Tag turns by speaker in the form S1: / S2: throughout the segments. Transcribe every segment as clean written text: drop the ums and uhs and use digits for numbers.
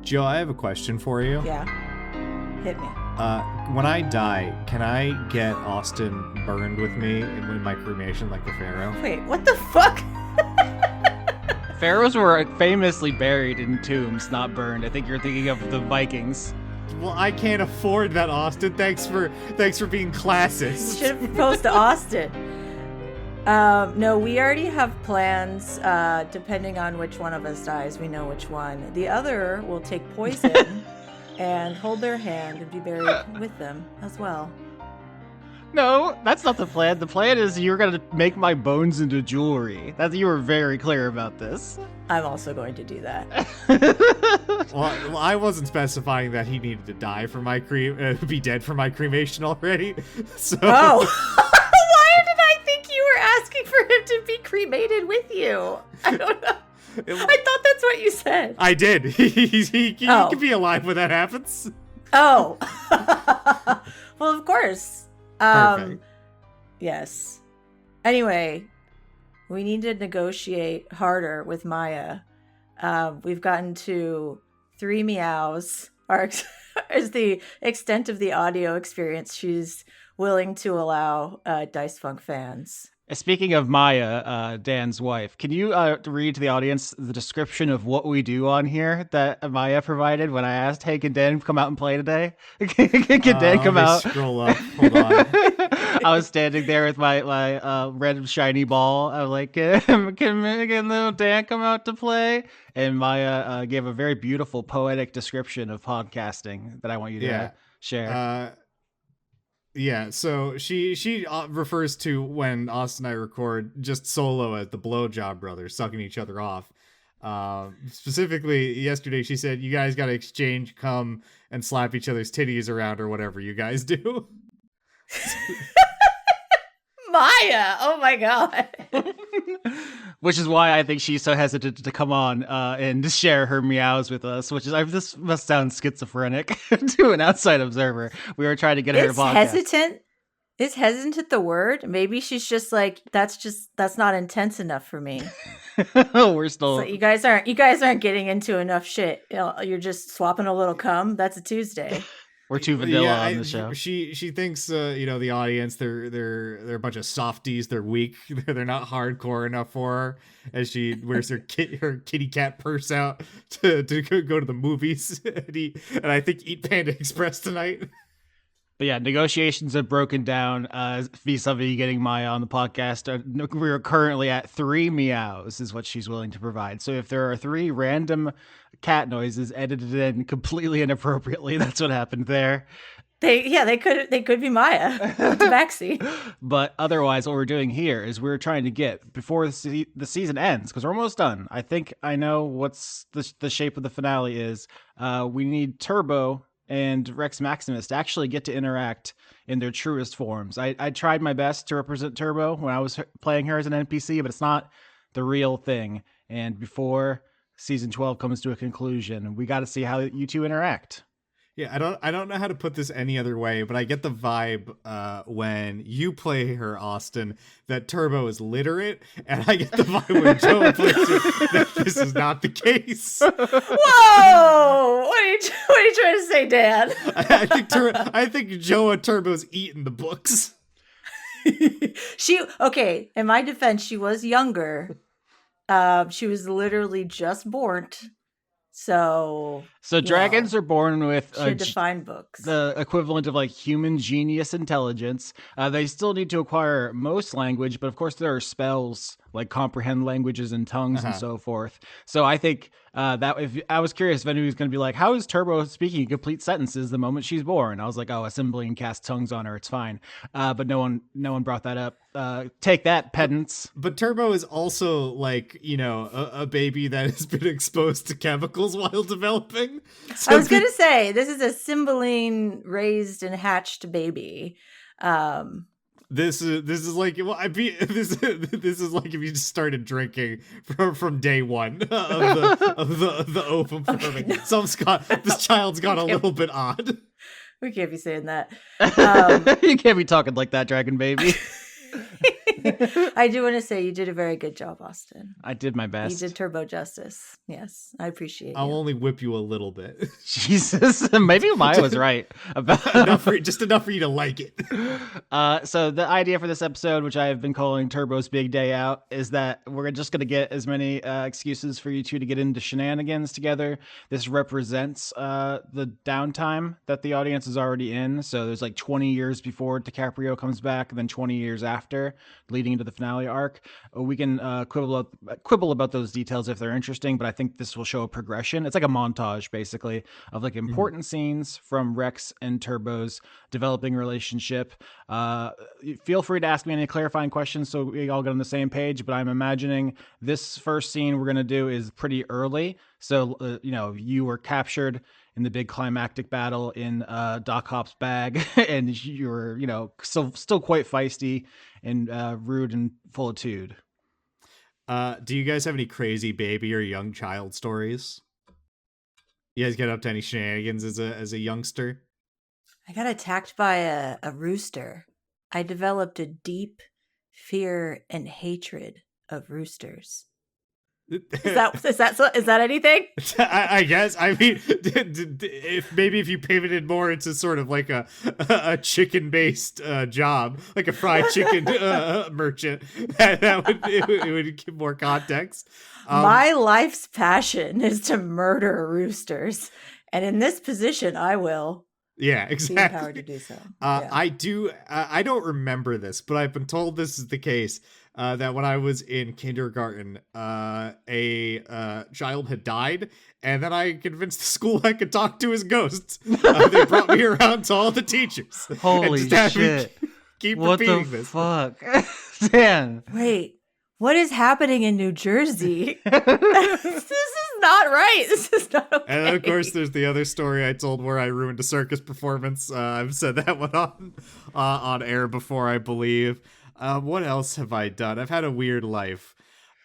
S1: Joe, I have a question for you.
S2: Yeah. Hit me.
S1: When I die, can I get Austin burned with me in my cremation like the Pharaoh?
S2: Wait, what the fuck?
S3: Pharaohs were famously buried in tombs, not burned. I think you're thinking of the Vikings.
S1: Well, I can't afford that, Austin. Thanks for being classist.
S2: You should have proposed to Austin. No, we already have plans. Depending on which one of us dies, we know which one. The other will take poison and hold their hand and be buried with them as well.
S3: No, that's not the plan. The plan is you're going to make my bones into jewelry. You were very clear about this.
S2: I'm also going to do that.
S1: Well, I wasn't specifying that he needed to die for my be dead for my cremation already. So.
S2: Oh, why did I think you were asking for him to be cremated with you? I don't know. I thought that's what you said.
S1: I did. He can be alive when that happens.
S2: Oh. Well, of course.
S1: Perfect.
S2: Yes. Anyway, we need to negotiate harder with Maya. We've gotten to 3 meows. Is the extent of the audio experience she's willing to allow Dice Funk fans.
S3: Speaking of Maya, Dan's wife, can you read to the audience the description of what we do on here that Maya provided when I asked, hey, can Dan come out and play today? Can Dan come out?
S1: Scroll up. Hold on.
S3: I was standing there with my red shiny ball. I was like, can little Dan come out to play? And Maya gave a very beautiful poetic description of podcasting that I want you to share.
S1: Yeah, so she refers to when Austin and I record just solo as the Blowjob Brothers sucking each other off. Specifically, yesterday she said, you guys got to exchange cum and slap each other's titties around or whatever you guys do.
S2: Maya! Oh my god.
S3: Which is why I think she's so hesitant to come on and share her meows with us, this must sound schizophrenic to an outside observer. We were trying to get her to podcast.
S2: Hesitant? Is hesitant the word? Maybe she's just like, that's not intense enough for me.
S3: We're still.
S2: So you guys aren't getting into enough shit. You're just swapping a little cum. That's a Tuesday.
S3: We're too vanilla on the show.
S1: She thinks the audience they're a bunch of softies. They're weak. They're not hardcore enough for her. As she wears her kitty cat purse out to go to the movies and I think eat Panda Express tonight.
S3: But yeah, negotiations have broken down vis-a-vis getting Maya on the podcast. We're currently at 3 meows is what she's willing to provide. So if there are 3 random cat noises edited in completely inappropriately, that's what happened there.
S2: They could be Maya. It's backseat.
S3: But otherwise, what we're doing here is we're trying to get, before the season ends, because we're almost done. I think I know what's the shape of the finale is. We need Turbo and Rex Maximus to actually get to interact in their truest forms. I tried my best to represent Turbo when I was playing her as an NPC, but it's not the real thing. And before season 12 comes to a conclusion, we got to see how you two interact.
S1: Yeah, I don't know how to put this any other way, but I get the vibe when you play her, Austin, that Turbo is literate, and I get the vibe when Joe plays her that this is not the case.
S2: Whoa! What are you trying to say, Dan?
S1: I think Joe and Turbo's eating the books.
S2: Okay, in my defense, she was younger. She was literally just born. So
S3: dragons are born with
S2: define books,
S3: the equivalent of like human genius intelligence. They still need to acquire most language, but of course there are spells like comprehend languages and tongues and so forth. So I think that if I was curious if anyone was going to be like, how is Turbo speaking complete sentences the moment she's born? I was like, oh, assembly and cast tongues on her, it's fine. But no one brought that up. Take that, pedants.
S1: But Turbo is also like, a baby that has been exposed to chemicals while developing.
S2: So I was going to say, this is a Cymbeline raised and hatched baby.
S1: This is like, well, this is like if you just started drinking from day one of the ovum forming. This child's got a little bit odd.
S2: We can't be saying that.
S3: You can't be talking like that, Dragon Baby.
S2: I do want to say you did a very good job, Austin.
S3: I did my
S2: You
S3: best.
S2: did Turbo justice. Yes, I appreciate
S1: I'll
S2: you.
S1: only whip you a little bit.
S3: Jesus, maybe Maya was right about
S1: just enough for you to like it.
S3: So the idea for this episode, which I have been calling Turbo's Big Day Out, is that we're just going to get as many excuses for you two to get into shenanigans together. This represents the downtime that the audience is already in. So there's like 20 years before DiCaprio comes back, and then 20 years after, leading into the finale arc. We can quibble about those details if they're interesting, but I think this will show a progression. It's like a montage, basically, of like important scenes from Rex and Turbo's developing relationship. Feel free to ask me any clarifying questions so we all get on the same page, but I'm imagining this first scene we're going to do is pretty early. So, you were captured in the big climactic battle in Doc Hop's bag, and you were, still quite feisty and rude and full of tude.
S1: Do you guys have any crazy baby or young child stories? You guys get up to any shenanigans as a youngster?
S2: I got attacked by a rooster. I developed a deep fear and hatred of roosters. Is that anything?
S1: I guess. I mean, if you pivoted more into sort of like a chicken based job, like a fried chicken merchant, it would give more context.
S2: My life's passion is to murder roosters, and in this position, I will.
S1: Yeah, exactly.
S2: Be empowered to do so.
S1: I do. I don't remember this, but I've been told this is the case. That when I was in kindergarten, a child had died, and then I convinced the school I could talk to his ghost. They brought me around to all the teachers.
S3: Holy shit!
S1: Keep
S3: what
S1: repeating
S3: the
S1: this.
S3: Fuck, Dan?
S2: Wait, what is happening in New Jersey? This is not right. This is not okay.
S1: And then, of course, there's the other story I told where I ruined a circus performance. I've said that one on air before, I believe. What else have I done? I've had a weird life.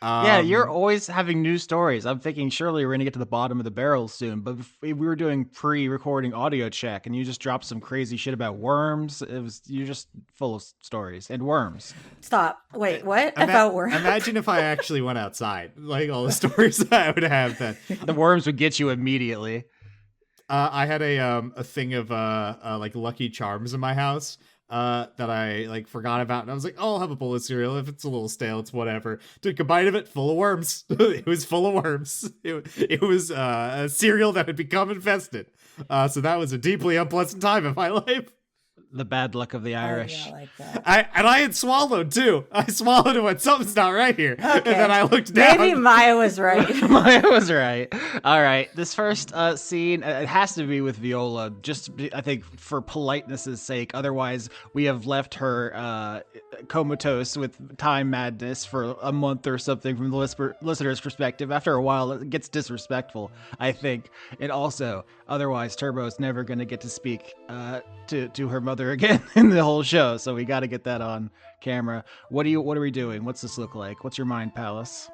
S3: Yeah, you're always having new stories. I'm thinking surely we're going to get to the bottom of the barrel soon, but we were doing pre-recording audio check and you just dropped some crazy shit about worms. You're just full of stories and worms.
S2: Stop. Wait, what? About worms?
S1: Imagine if I actually went outside, like all the stories that I would have then.
S3: The worms would get you immediately.
S1: I had a thing of like Lucky Charms in my house. That I like forgot about, and I was like, oh, I'll have a bowl of cereal. If it's a little stale, it's whatever. Took a bite of it, full of worms. It was full of worms. It was a cereal that had become infested. So that was a deeply unpleasant time in my life.
S3: The bad luck of the Irish.
S2: Oh, yeah, like that.
S1: I had swallowed too. I swallowed and went, something's not right here.
S2: Okay.
S1: And then I looked down.
S2: Maybe Maya was right.
S3: Maya was right. All right. This first scene, it has to be with Viola, I think for politeness' sake. Otherwise, we have left her comatose with time madness for a month or something from the listener's perspective. After a while, it gets disrespectful, I think. And also, otherwise, Turbo's never going to get to speak to her mother again in the whole show, so we got to get that on camera. What are we doing? What's this look like? What's your mind palace?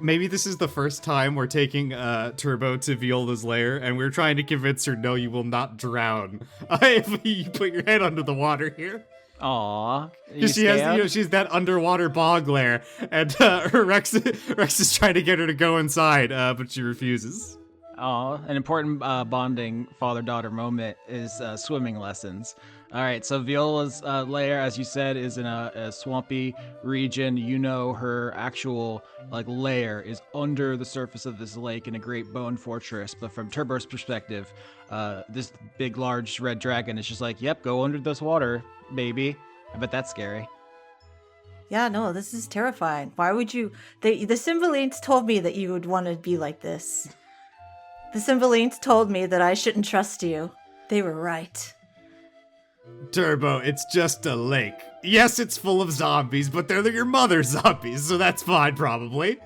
S1: Maybe this is the first time we're taking Turbo to Viola's lair, and we're trying to convince her, no, you will not drown if you put your head under the water here.
S3: Aww.
S1: Because she has, she's that underwater bog lair, and Rex is trying to get her to go inside, but she refuses.
S3: Oh, an important bonding father-daughter moment is swimming lessons. All right, so Viola's lair, as you said, is in a swampy region. You know her actual lair is under the surface of this lake in a great bone fortress. But from Turbo's perspective, this big, large red dragon is just like, yep, go under this water, baby. I bet that's scary.
S2: Yeah, no, this is terrifying. Why would you... The Cymbalines told me that you would want to be like this. The Cymbalines told me that I shouldn't trust you. They were right.
S1: Turbo, it's just a lake. Yes, it's full of zombies, but they're your mother's zombies, so that's fine, probably.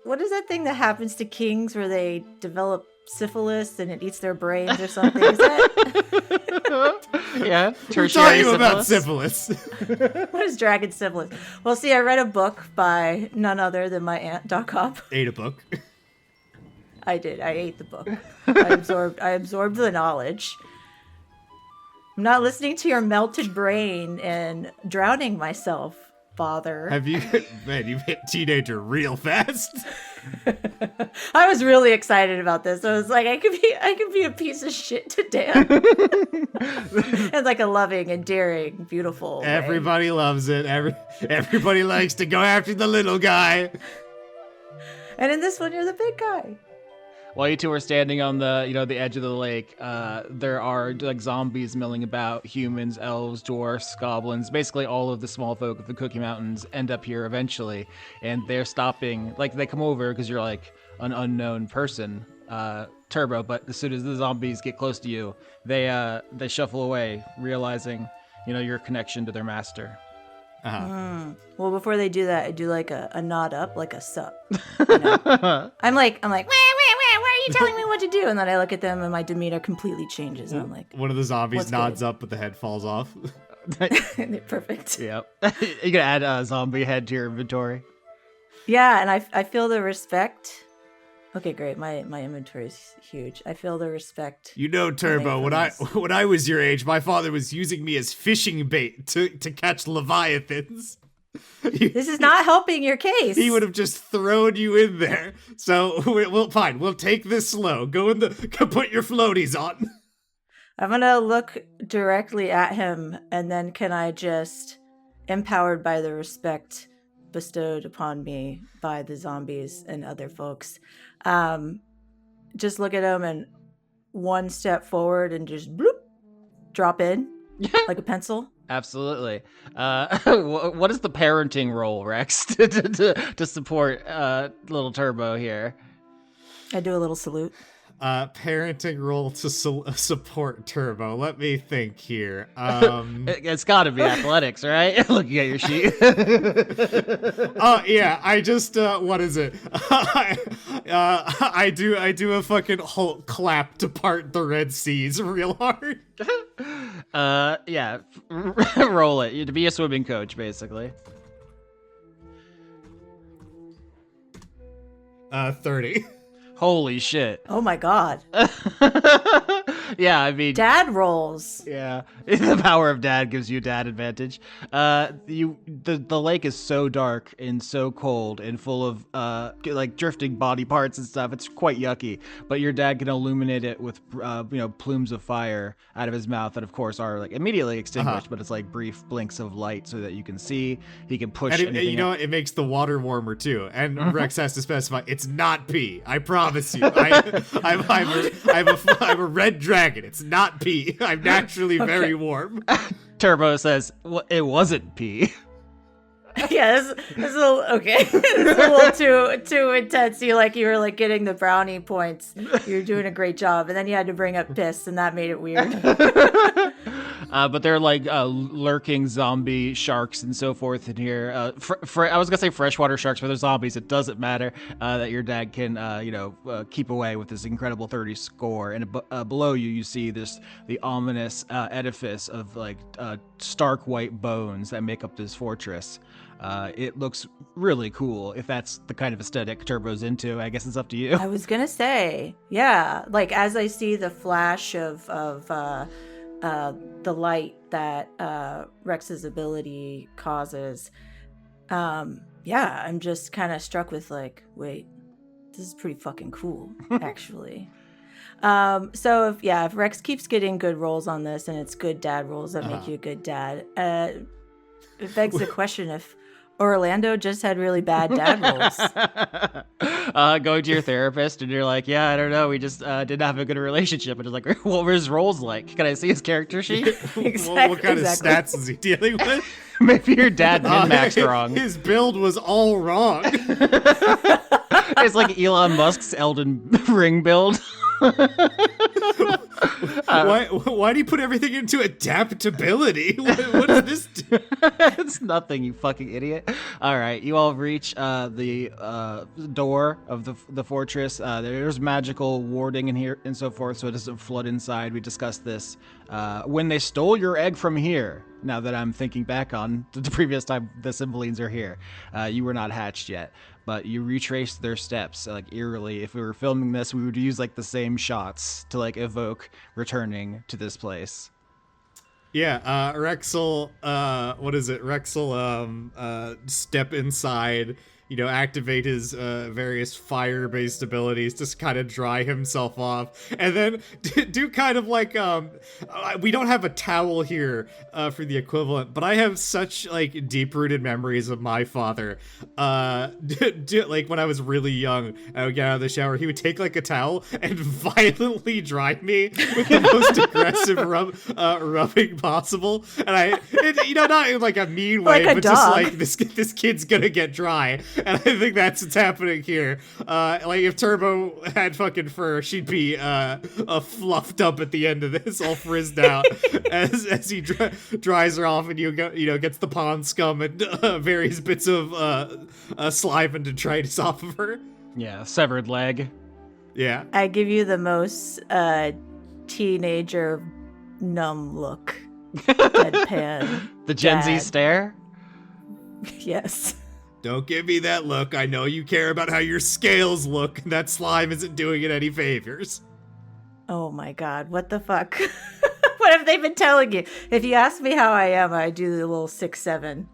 S2: What is that thing that happens to kings where they develop syphilis and it eats their brains or something? Is that...
S3: Yeah,
S1: We're talking about syphilis.
S2: What is dragon syphilis? Well, see, I read a book by none other than my aunt, Doc Hop.
S1: Ate a book.
S2: I did. I ate the book. I absorbed the knowledge. I'm not listening to your melted brain and drowning myself, father.
S1: Have you, man? You've hit teenager real fast.
S2: I was really excited about this. I was like, I could be a piece of shit to Dan, and like a loving, endearing, beautiful way.
S1: Everybody loves it. Everybody likes to go after the little guy.
S2: And in this one, you're the big guy.
S3: While you two are standing on the, the edge of the lake, there are like zombies milling about. Humans, elves, dwarfs, goblins, basically all of the small folk of the Cookie Mountains end up here eventually, and they're stopping. Like they come over because you're like an unknown person, Turbo. But as soon as the zombies get close to you, they shuffle away, realizing your connection to their master.
S2: Well, before they do that, I do like a nod up, like a sup. I'm like, why are you telling me what to do? And then I look at them and my demeanor completely changes. And I'm like,
S1: one of the zombies nods
S2: good?
S1: up, but the head falls off.
S2: Perfect.
S3: Yep. You can add a zombie head to your inventory.
S2: Yeah, and I feel the respect. Okay, great. My inventory is huge. I feel the respect.
S1: Turbo, when I was your age, my father was using me as fishing bait to catch leviathans.
S2: This is not helping your case.
S1: He would have just thrown you in there. So fine. We'll take this slow. Go put your floaties on.
S2: I'm gonna look directly at him, and then can I just, empowered by the respect bestowed upon me by the zombies and other folks, just look at him and one step forward and just bloop, drop in like a pencil.
S3: Absolutely. What is the parenting role, Rex, to support little Turbo here?
S2: I do a little salute.
S1: Parenting role to support Turbo. Let me think here.
S3: It's got to be athletics, right? Looking at your sheet.
S1: Oh yeah, I just what is it? I do a fucking Hulk clap to part the Red Seas real hard.
S3: Yeah, roll it. You to be a swimming coach, basically.
S1: 30.
S3: Holy shit.
S2: Oh my god.
S3: Yeah, I mean,
S2: dad rolls.
S3: Yeah, the power of dad gives you dad advantage. The lake is so dark and so cold and full of like drifting body parts and stuff. It's quite yucky. But your dad can illuminate it with plumes of fire out of his mouth that, of course, are like immediately extinguished. But it's like brief blinks of light so that you can see. He can push.
S1: And it makes the water warmer too. And Rex has to specify it's not pee. I promise you. I'm a red dragon. It's not pee. I'm naturally very warm.
S3: Turbo says, well, it wasn't pee.
S2: Yeah, this is a little okay. This is a little too intense. You were like getting the brownie points. You're doing a great job, and then you had to bring up piss, and that made it weird.
S3: But they're like lurking zombie sharks and so forth in here. I was gonna say freshwater sharks, but they're zombies. It doesn't matter that your dad can keep away with this incredible 30 score. And below you see the ominous edifice of like stark white bones that make up this fortress. It looks really cool. If that's the kind of aesthetic Turbo's into, I guess it's up to you.
S2: I was gonna say, yeah. Like as I see the flash of the light that Rex's ability causes, I'm just kind of struck with like, wait, this is pretty fucking cool, actually. So if Rex keeps getting good rolls on this, and it's good dad rolls that make you a good dad, it begs the question if Orlando just had really bad dad rolls.
S3: Going to your therapist and you're like, yeah, I don't know, we just didn't have a good relationship. And it's like, what were his roles like? Can I see his character sheet?
S1: What kind of stats is he dealing with?
S3: Maybe your dad min-maxed wrong.
S1: His build was all wrong.
S3: It's like Elon Musk's Elden Ring build.
S1: Why do you put everything into adaptability? What does this do?
S3: It's nothing, you fucking idiot. All right, you all reach the door of the fortress. There's magical warding in here and so forth, so it doesn't flood inside. We discussed this when they stole your egg from here. Now that I'm thinking back on the previous time the Cymbalines are here, you were not hatched yet. But you retrace their steps, like eerily. If we were filming this, we would use like the same shots to like evoke returning to this place.
S1: Yeah, Rex'll what is it? Rex'll step inside, activate his various fire-based abilities to kind of dry himself off, and then do kind of like we don't have a towel here for the equivalent, but I have such like deep-rooted memories of my father. Like when I was really young, I would get out of the shower, he would take like a towel and violently dry me with the most aggressive rubbing possible, and not in like a mean way,
S2: Like a
S1: but
S2: dog.
S1: just like this kid's gonna get dry, and I think that's what's happening here. Like if Turbo had fucking fur, she'd be fluffed up at the end of this, all frizzed out, as he dries her off, and gets the pond scum and various bits of slime and detritus off of her.
S3: Yeah, severed leg.
S1: Yeah.
S2: I give you the most teenager numb look. Deadpan.
S3: The Gen Z
S2: Dad.
S3: stare.
S2: Yes.
S1: Don't give me that look. I know you care about how your scales look, and that slime isn't doing it any favors.
S2: Oh my god, what the fuck? What have they been telling you? If you ask me how I am, I do the little 6'7"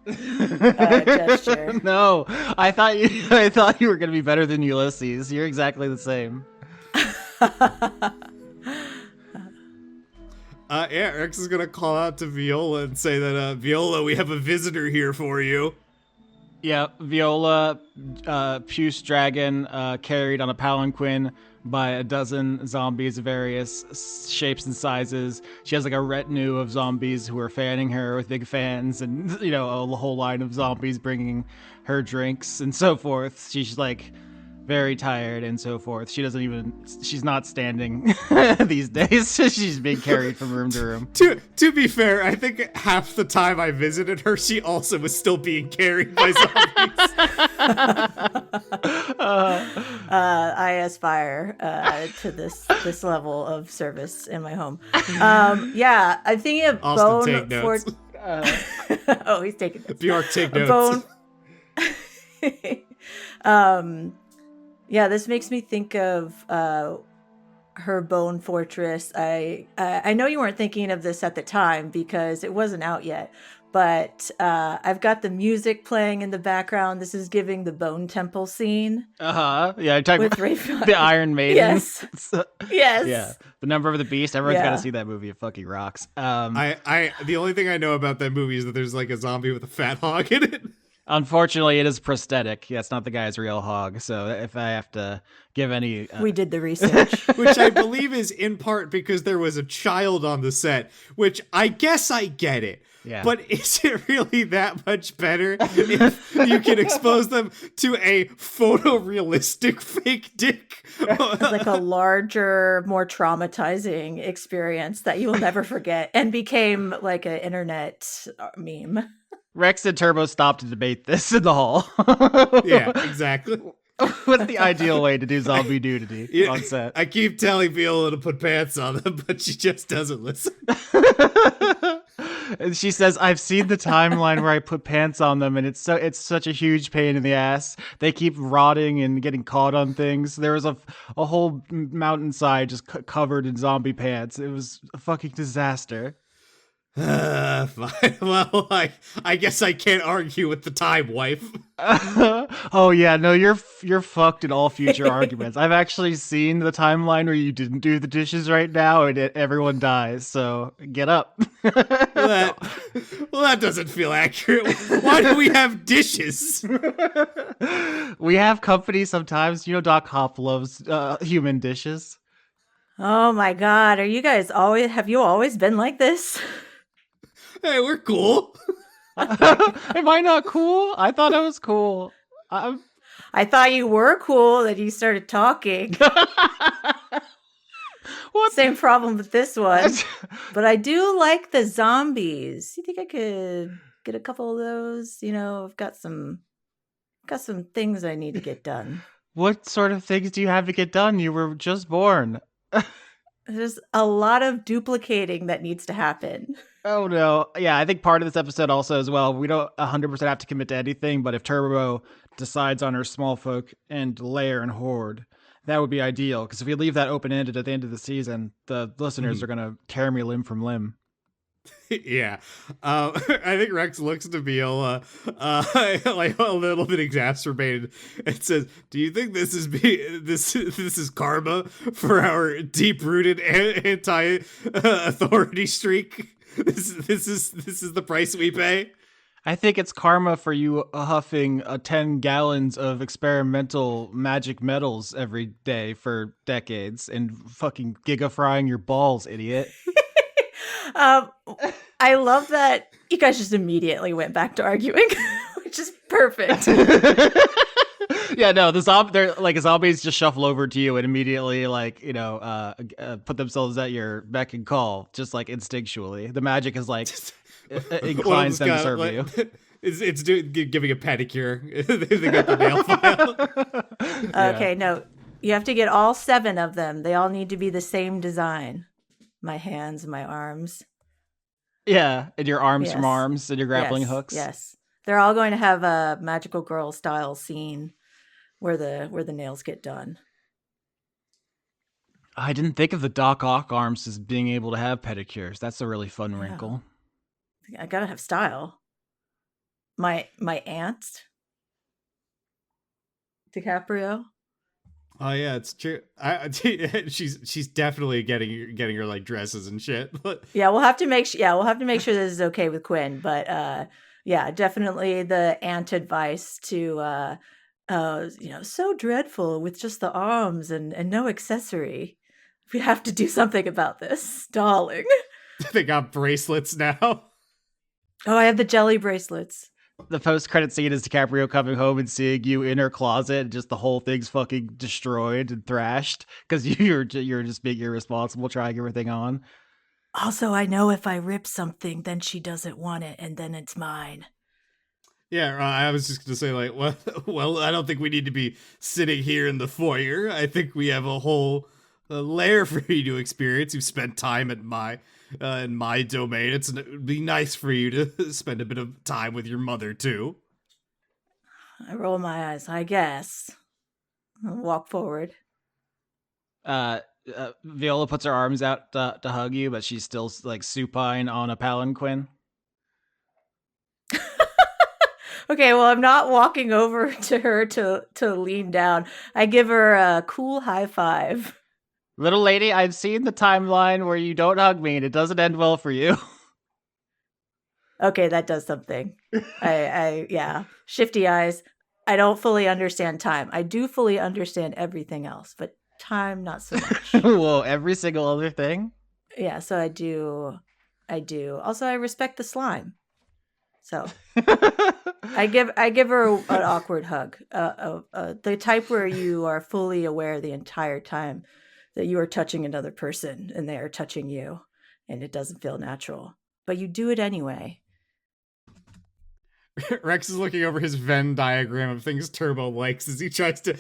S2: gesture.
S3: No, I thought you were gonna be better than Ulysses. You're exactly the same.
S1: Yeah, Rex is gonna call out to Viola and say that, Viola, we have a visitor here for you.
S3: Yeah, Viola, puce dragon, carried on a palanquin by a dozen zombies of various shapes and sizes. She has like a retinue of zombies who are fanning her with big fans, and a whole line of zombies bringing her drinks and so forth. She's like very tired and so forth. She's not standing these days. She's being carried from room to room.
S1: To be fair, I think half the time I visited her, she also was still being carried by zombies.
S2: I aspire to this level of service in my home. Yeah, I'm thinking of
S1: Austin,
S2: bone
S1: take notes.
S2: Oh, he's taking notes.
S1: Bjork, take notes.
S2: Bone. Yeah, this makes me think of her Bone Fortress. I know you weren't thinking of this at the time because it wasn't out yet, but I've got the music playing in the background. This is giving the Bone Temple scene.
S3: Yeah, I'm talking
S2: With
S3: about
S2: Rafe-
S3: the Iron Maiden.
S2: Yes. Yes.
S3: Yeah, the Number of the Beast. Everyone's got
S2: Yeah.
S3: to see that movie. It fucking rocks.
S1: The only thing I know about that movie is that there's like a zombie with a fat hog in it.
S3: Unfortunately, it is prosthetic. Yeah, it's not the guy's real hog. So if I have to give any,
S2: We did the research.
S1: Which I believe is in part because there was a child on the set, which I guess I get it.
S3: Yeah.
S1: But is it really that much better if you can expose them to a photorealistic fake dick?
S2: It's like a larger, more traumatizing experience that you will never forget and became like an internet meme.
S3: Rex and Turbo stopped to debate this in the hall.
S1: Yeah, exactly.
S3: What's the ideal way to do zombie nudity
S1: Yeah,
S3: on set?
S1: I keep telling Viola to put pants on them, but she just doesn't listen.
S3: And she says, "I've seen the timeline where I put pants on them, and it's such a huge pain in the ass. They keep rotting and getting caught on things. There was a whole mountainside just covered in zombie pants. It was a fucking disaster."
S1: Fine. Well, I guess I can't argue with the time, wife.
S3: Oh yeah, no, you're fucked in all future arguments. I've actually seen the timeline where you didn't do the dishes right now, and everyone dies. So get up.
S1: Well, that doesn't feel accurate. Why do we have dishes?
S3: We have company sometimes. Doc Hop loves human dishes.
S2: Oh my god, have you always been like this?
S1: Hey, we're cool.
S3: Am I not cool? I thought I was cool.
S2: I thought you were cool that you started talking.
S3: What?
S2: Same problem with this one. But I do like the zombies. You think I could get a couple of those? I've got some things I need to get done.
S3: What sort of things do you have to get done? You were just born.
S2: There's a lot of duplicating that needs to happen.
S3: Oh no. Yeah, I think part of this episode also as well, we don't 100% have to commit to anything, but if Turbo decides on her small folk and lair and horde, that would be ideal. Because if we leave that open-ended at the end of the season, the listeners are going to tear me limb from limb.
S1: Yeah. I think Rex looks to Viola, like a little bit exacerbated, and says, "Do you think this is karma for our deep-rooted anti-authority streak? This is the price we pay."
S3: I think it's karma for you huffing 10 gallons of experimental magic metals every day for decades and fucking gigafrying your balls, idiot.
S2: um, I love that you guys just immediately went back to arguing, which is perfect.
S3: Yeah, no, they're like zombies just shuffle over to you and immediately like, put themselves at your beck and call, just like instinctually. The magic is like inclines them to serve you.
S1: Giving a pedicure. They got the nail file.
S2: Okay, no, you have to get all 7 of them. They all need to be the same design. My hands, my arms.
S3: Yeah, and your arms
S2: Yes.
S3: from arms and your grappling hooks.
S2: Yes, they're all going to have a magical girl style scene where the nails get done.
S3: I didn't think of the Doc Ock arms as being able to have pedicures. That's a really fun wrinkle.
S2: I gotta have style. My aunt, DiCaprio.
S1: Oh yeah, it's true. She's definitely getting her like dresses and shit.
S2: Yeah, we'll have to make sure this is okay with Quinn. But yeah, definitely the aunt advice to so dreadful with just the arms and no accessory. We have to do something about this, darling.
S1: They got bracelets now.
S2: Oh, I have the jelly bracelets.
S3: The post-credit scene is DiCaprio coming home and seeing you in her closet, and just the whole thing's fucking destroyed and thrashed because you're just being irresponsible, trying everything on.
S2: Also, I know if I rip something, then she doesn't want it, and then it's mine.
S1: Yeah, I was just gonna say like, well, I don't think we need to be sitting here in the foyer. I think we have a whole lair for you to experience. You've spent time at in my domain. It'd be nice for you to spend a bit of time with your mother too.
S2: I roll my eyes. I guess. I'll walk forward.
S3: Viola puts her arms out to hug you, but she's still like supine on a palanquin.
S2: Okay, well, I'm not walking over to her to lean down. I give her a cool high five.
S3: Little lady, I've seen the timeline where you don't hug me and it doesn't end well for you.
S2: Okay, that does something. Yeah. Shifty eyes. I don't fully understand time. I do fully understand everything else, but time, not so much.
S3: Whoa, every single other thing?
S2: Yeah, so I do. Also, I respect the slime. So I give her an awkward hug. The type where you are fully aware the entire time that you are touching another person and they are touching you, and it doesn't feel natural, but you do it anyway.
S1: Rex is looking over his Venn diagram of things Turbo likes as he tries to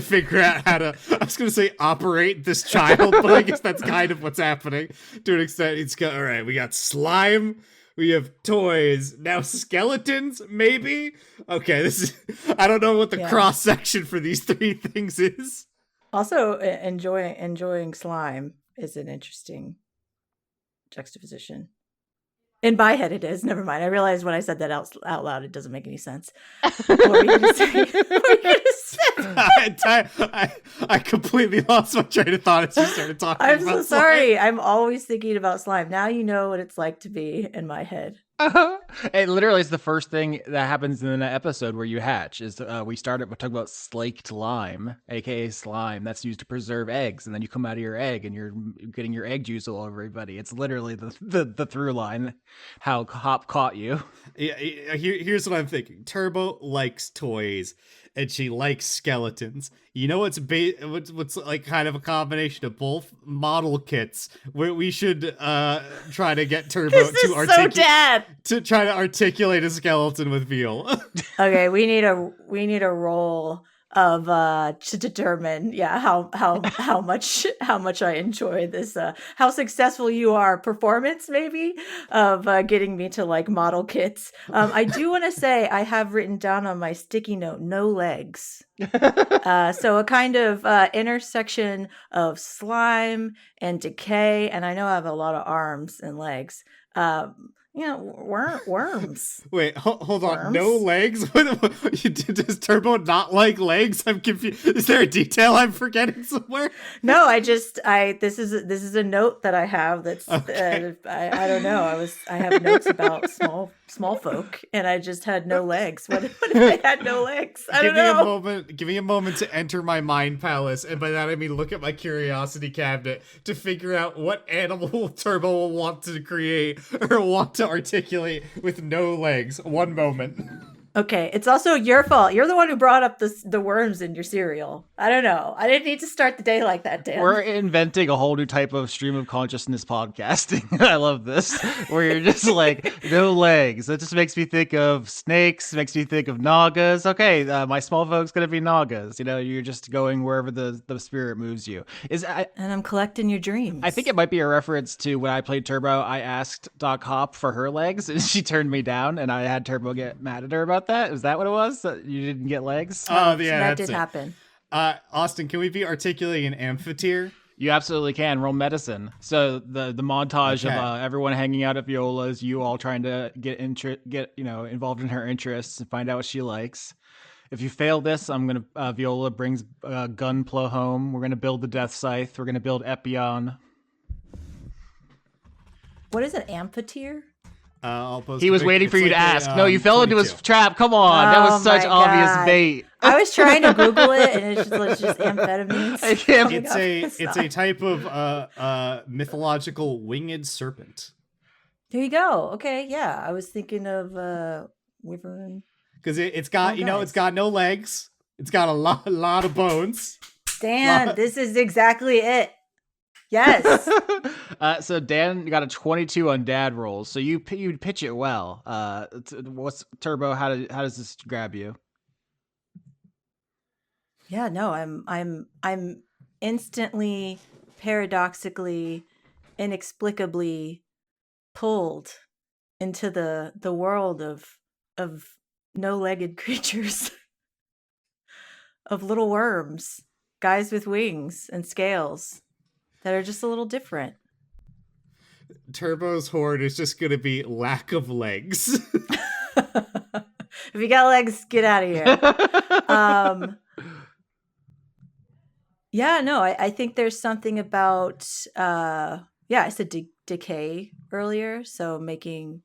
S1: figure out how to, I was gonna say operate this child, but I guess that's kind of what's happening to an extent. He's got, all right, we got slime, we have toys, now skeletons, maybe? Okay, I don't know what the cross section for these 3 things is.
S2: Also, enjoying slime is an interesting juxtaposition. In my head, it is. Never mind. I realized when I said that out loud, it doesn't make any sense. What were you going to say?
S1: I completely lost my train of thought as you started talking about slime.
S2: I'm so sorry. I'm always thinking about slime. Now you know what it's like to be in my head.
S3: It literally is the first thing that happens in an episode where you hatch. Is we started talking about slaked lime, aka slime, that's used to preserve eggs, and then you come out of your egg and you're getting your egg juice all over everybody. It's literally the through line, how Hop caught you.
S1: Yeah, here's what I'm thinking. Turbo likes toys, and she likes skeletons. You know what's like kind of a combination of both? Model kits. Where we should try to get Turbo to try to articulate a skeleton with Viola.
S2: Okay, we need a roll of to determine how much I enjoy this, how successful you are, performance maybe of getting me to like model kits. I do want to say I have written down on my sticky note no legs. So a kind of intersection of slime and decay, and I know I have a lot of arms and legs, Worms.
S1: Wait, hold on. No
S2: Worms.
S1: legs? Does Turbo not like legs? I'm confused. Is there a detail I'm forgetting somewhere?
S2: No, this is a note that I have that's
S1: Okay.
S2: I don't know. I have notes about small folk, and I just had no legs. What if they had no legs? I don't
S1: Give me a
S2: know.
S1: moment. Give me a moment to enter my mind palace, and by that I mean look at my curiosity cabinet to figure out what animal Turbo will want to create or want to articulate with no legs. One moment.
S2: Okay, it's also your fault. You're the one who brought up the worms in your cereal. I don't know. I didn't need to start the day like that, Dan.
S3: We're inventing a whole new type of stream of consciousness podcasting. I love this. Where you're just like, no legs. That just makes me think of snakes, makes me think of nagas. Okay, my small folk's going to be nagas. You know, you're just going wherever the spirit moves you.
S2: And I'm collecting your dreams.
S3: I think it might be a reference to when I played Turbo, I asked Doc Hop for her legs, and she turned me down, and I had Turbo get mad at her about that. Is that what it was? That you didn't get legs?
S1: Oh, yeah,
S2: that
S1: that's
S2: did
S1: it.
S2: happen.
S1: Austin, can we be articulating an amphitheater?
S3: You absolutely can. Roll medicine. So the montage
S1: Okay.
S3: of everyone hanging out at Viola's, you all trying to get involved in her interests and find out what she likes. If you fail this, I'm gonna Viola brings Gunpla home. We're gonna build the Death Scythe. We're gonna build Epion.
S2: What is it, amphitheater?
S1: I'll post
S3: He
S1: a
S3: was
S1: pic.
S3: waiting for
S1: It's
S3: you to
S1: like
S3: ask. No, you fell into his
S1: 22.
S3: trap. Come on, that was such
S2: my
S3: obvious
S2: God.
S3: bait.
S2: I was trying to Google it, and it's just amphetamines.
S3: I can't-
S2: coming up.
S1: It's a type of mythological winged serpent.
S2: There you go. Okay, yeah. I was thinking of wyvern.
S1: Because it's got
S2: Oh,
S1: it's got no legs. It's got a lot of bones.
S2: Dan, this is exactly it. Yes.
S3: So Dan got a 22 on dad rolls. So you pitch it well. What's Turbo? How does this grab you?
S2: Yeah, no, I'm instantly, paradoxically, inexplicably pulled into the world of no-legged creatures, of little worms, guys with wings and scales that are just a little different.
S1: Turbo's horde is just gonna be lack of legs.
S2: If you got legs, get out of here. Yeah, no, I think there's something about I said decay earlier, so making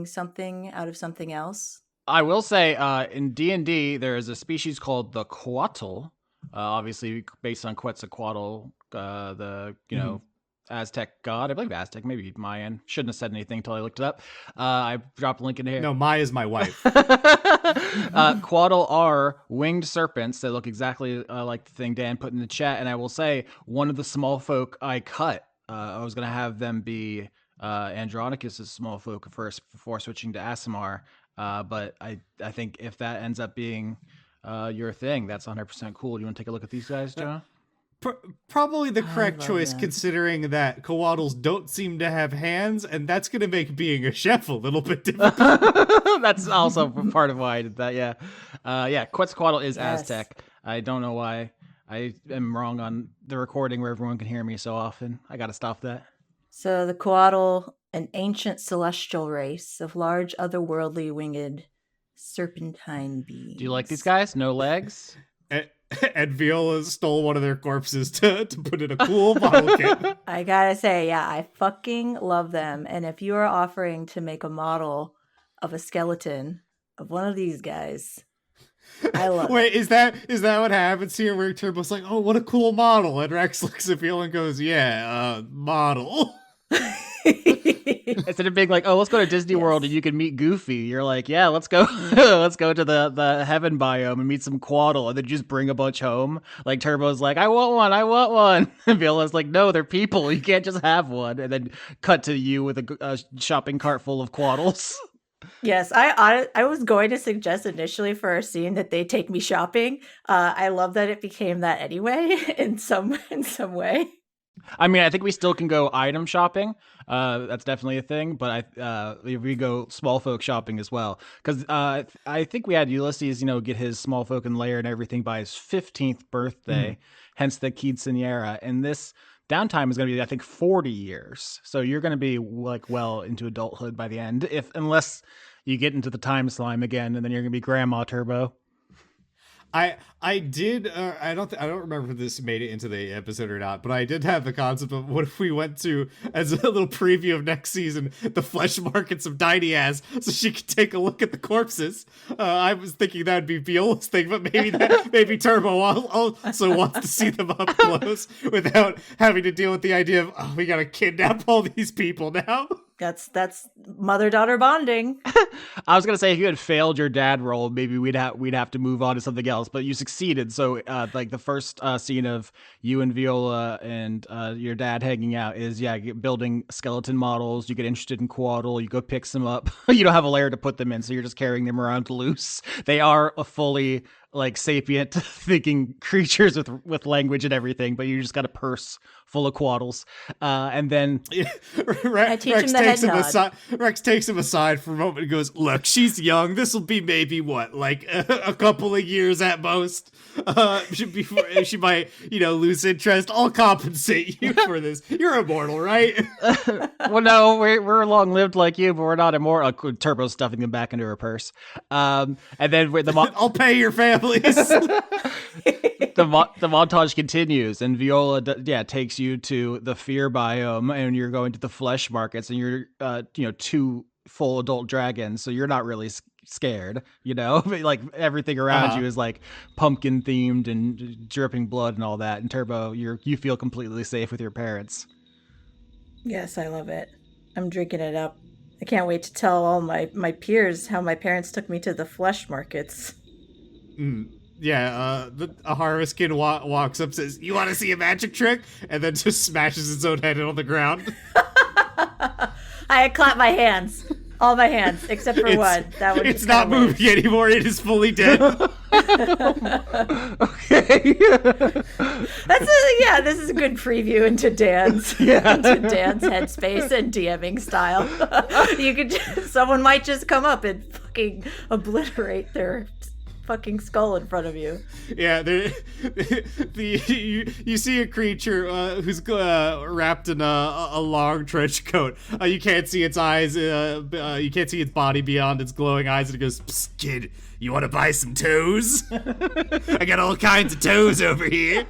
S2: something out of something else.
S3: I will say, in D&D, there is a species called the Coatl, obviously based on Quetzalcoatl, the Aztec god. I believe Aztec, maybe Mayan. Shouldn't have said anything until I looked it up. I dropped a link in here.
S1: No, Maya's my wife.
S3: Quaddle are winged serpents that look exactly like the thing Dan put in the chat. And I will say, one of the small folk I cut, I was going to have them be Andronicus's small folk first before switching to Asimar. But I think if that ends up being your thing, that's 100% cool. Do you want to take a look at these guys, Joe?
S1: Probably the correct
S2: love
S1: choice,
S2: them.
S1: considering that koalas don't seem to have hands, and that's going to make being a chef a little bit difficult.
S3: That's also part of why I did that. Yeah, Quetzalcoatl is
S2: Yes.
S3: Aztec. I don't know why I am wrong on the recording where everyone can hear me so often. I got to stop that.
S2: So the Coatl, an ancient celestial race of large otherworldly winged serpentine beings.
S3: Do you like these guys? No legs?
S1: And Viola stole one of their corpses to put in a cool bottle kit.
S2: I gotta say, yeah, I fucking love them. And if you are offering to make a model of a skeleton of one of these guys, I love it.
S1: Wait, is that what happens here? Where Turbo's like, "Oh, what a cool model," and Rex looks at Viola and goes, "Yeah, model."
S3: Instead of being like, oh, let's go to Disney World and you can meet Goofy, you're like, yeah, let's go let's go to the heaven biome and meet some Quaddle, and then just bring a bunch home. Like Turbo's like, I want one. And Viola's like, no, they're people. You can't just have one. And then cut to you with a shopping cart full of Quaddles.
S2: Yes, I was going to suggest initially for a scene that they take me shopping. I love that it became that anyway in some way.
S3: I mean, I think we still can go item shopping. That's definitely a thing. But we go small folk shopping as well. Because I think we had Ulysses, get his small folk and lair and everything by his 15th birthday, hence the quinceañera. And this downtime is going to be, I think, 40 years. So you're going to be like well into adulthood by the end, unless you get into the time slime again, and then you're going to be Grandma Turbo.
S1: I did I don't remember if this made it into the episode or not, but I did have the concept of what if we went to, as a little preview of next season, the flesh markets of Tiny Ass, so she could take a look at the corpses. I was thinking that would be Viola's thing, but maybe Turbo also wants to see them up close without having to deal with the idea of we gotta kidnap all these people now.
S2: That's mother-daughter bonding.
S3: I was gonna say, if you had failed your dad role, maybe we'd have to move on to something else. But you succeeded. So, like the first scene of you and Viola and your dad hanging out is building skeleton models. You get interested in Quaddle. You go pick some up. You don't have a lair to put them in, so you're just carrying them around loose. They are a fully like sapient thinking creatures with language and everything, but you just got a purse full of Quaddles. And then
S2: I teach him the head nod.
S1: Rex takes him aside for a moment and goes, "Look, she's young. This will be maybe what, like a couple of years at most. She might, lose interest. I'll compensate you for this. You're immortal, right?"
S3: Well, no, we're long lived like you, but we're not immortal. Turbo stuffing them back into her purse. And then
S1: I'll pay your families.
S3: The montage continues, and Viola takes you to the fear biome, and you're going to the flesh markets, and you're 2 full adult dragons, so you're not really scared, like everything around you is like pumpkin themed and dripping blood and all that. And Turbo, you feel completely safe with your parents.
S2: Yes, I love it. I'm drinking it up. I can't wait to tell all my peers how my parents took me to the flesh markets.
S1: Yeah, a harvest kid walks up, says, "You want to see a magic trick?" and then just smashes his own head on the ground.
S2: I clap my hands. All my hands, except for one. That one.
S1: It's not moving anymore. It is fully dead.
S3: Okay.
S2: This is a good preview into Dan's headspace and DMing style. Someone might just come up and fucking obliterate their fucking skull in front of you.
S1: Yeah, you see a creature who's wrapped in a long trench coat. You can't see its eyes. You can't see its body beyond its glowing eyes. And it goes, "Psst, kid, you want to buy some toes? I got all kinds of toes over here."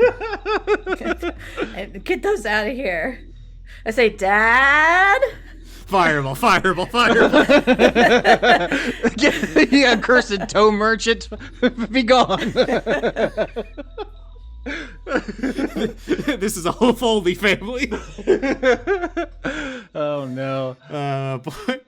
S2: Get those out of here. I say, "Dad."
S1: Fireball.
S3: Yeah, cursed toe merchant, be gone.
S1: This is a Foley family.
S3: Oh no.
S1: Boy.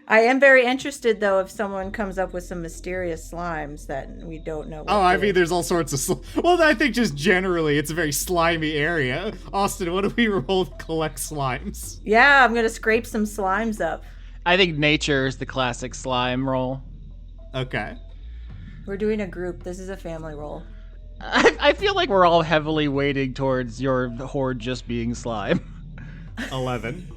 S2: I am very interested, though, if someone comes up with some mysterious slimes that we don't know.
S1: I mean, there's all sorts of. Well, I think just generally, it's a very slimy area. Austin, what do we roll to collect slimes?
S2: Yeah, I'm gonna scrape some slimes up.
S3: I think nature is the classic slime roll.
S1: Okay.
S2: We're doing a group. This is a family roll.
S3: I feel like we're all heavily weighting towards your horde just being slime.
S1: 11.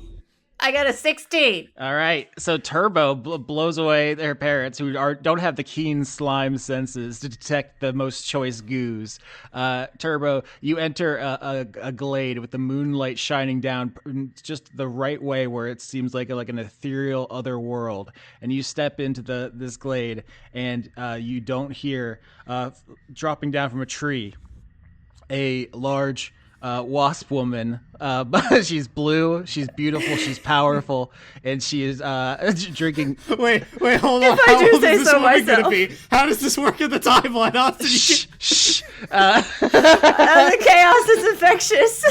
S2: I got a 16.
S3: All right, so Turbo blows away their parents, who don't have the keen slime senses to detect the most choice goos. Turbo, you enter a glade with the moonlight shining down just the right way, where it seems like an ethereal other world. And you step into this glade, and you don't hear dropping down from a tree a large wasp woman. She's blue, she's beautiful, she's powerful, and she is drinking.
S1: Wait, hold on.
S2: If I do say so myself.
S1: How does this work in the timeline, Austin?
S3: Shh.
S2: The chaos is infectious.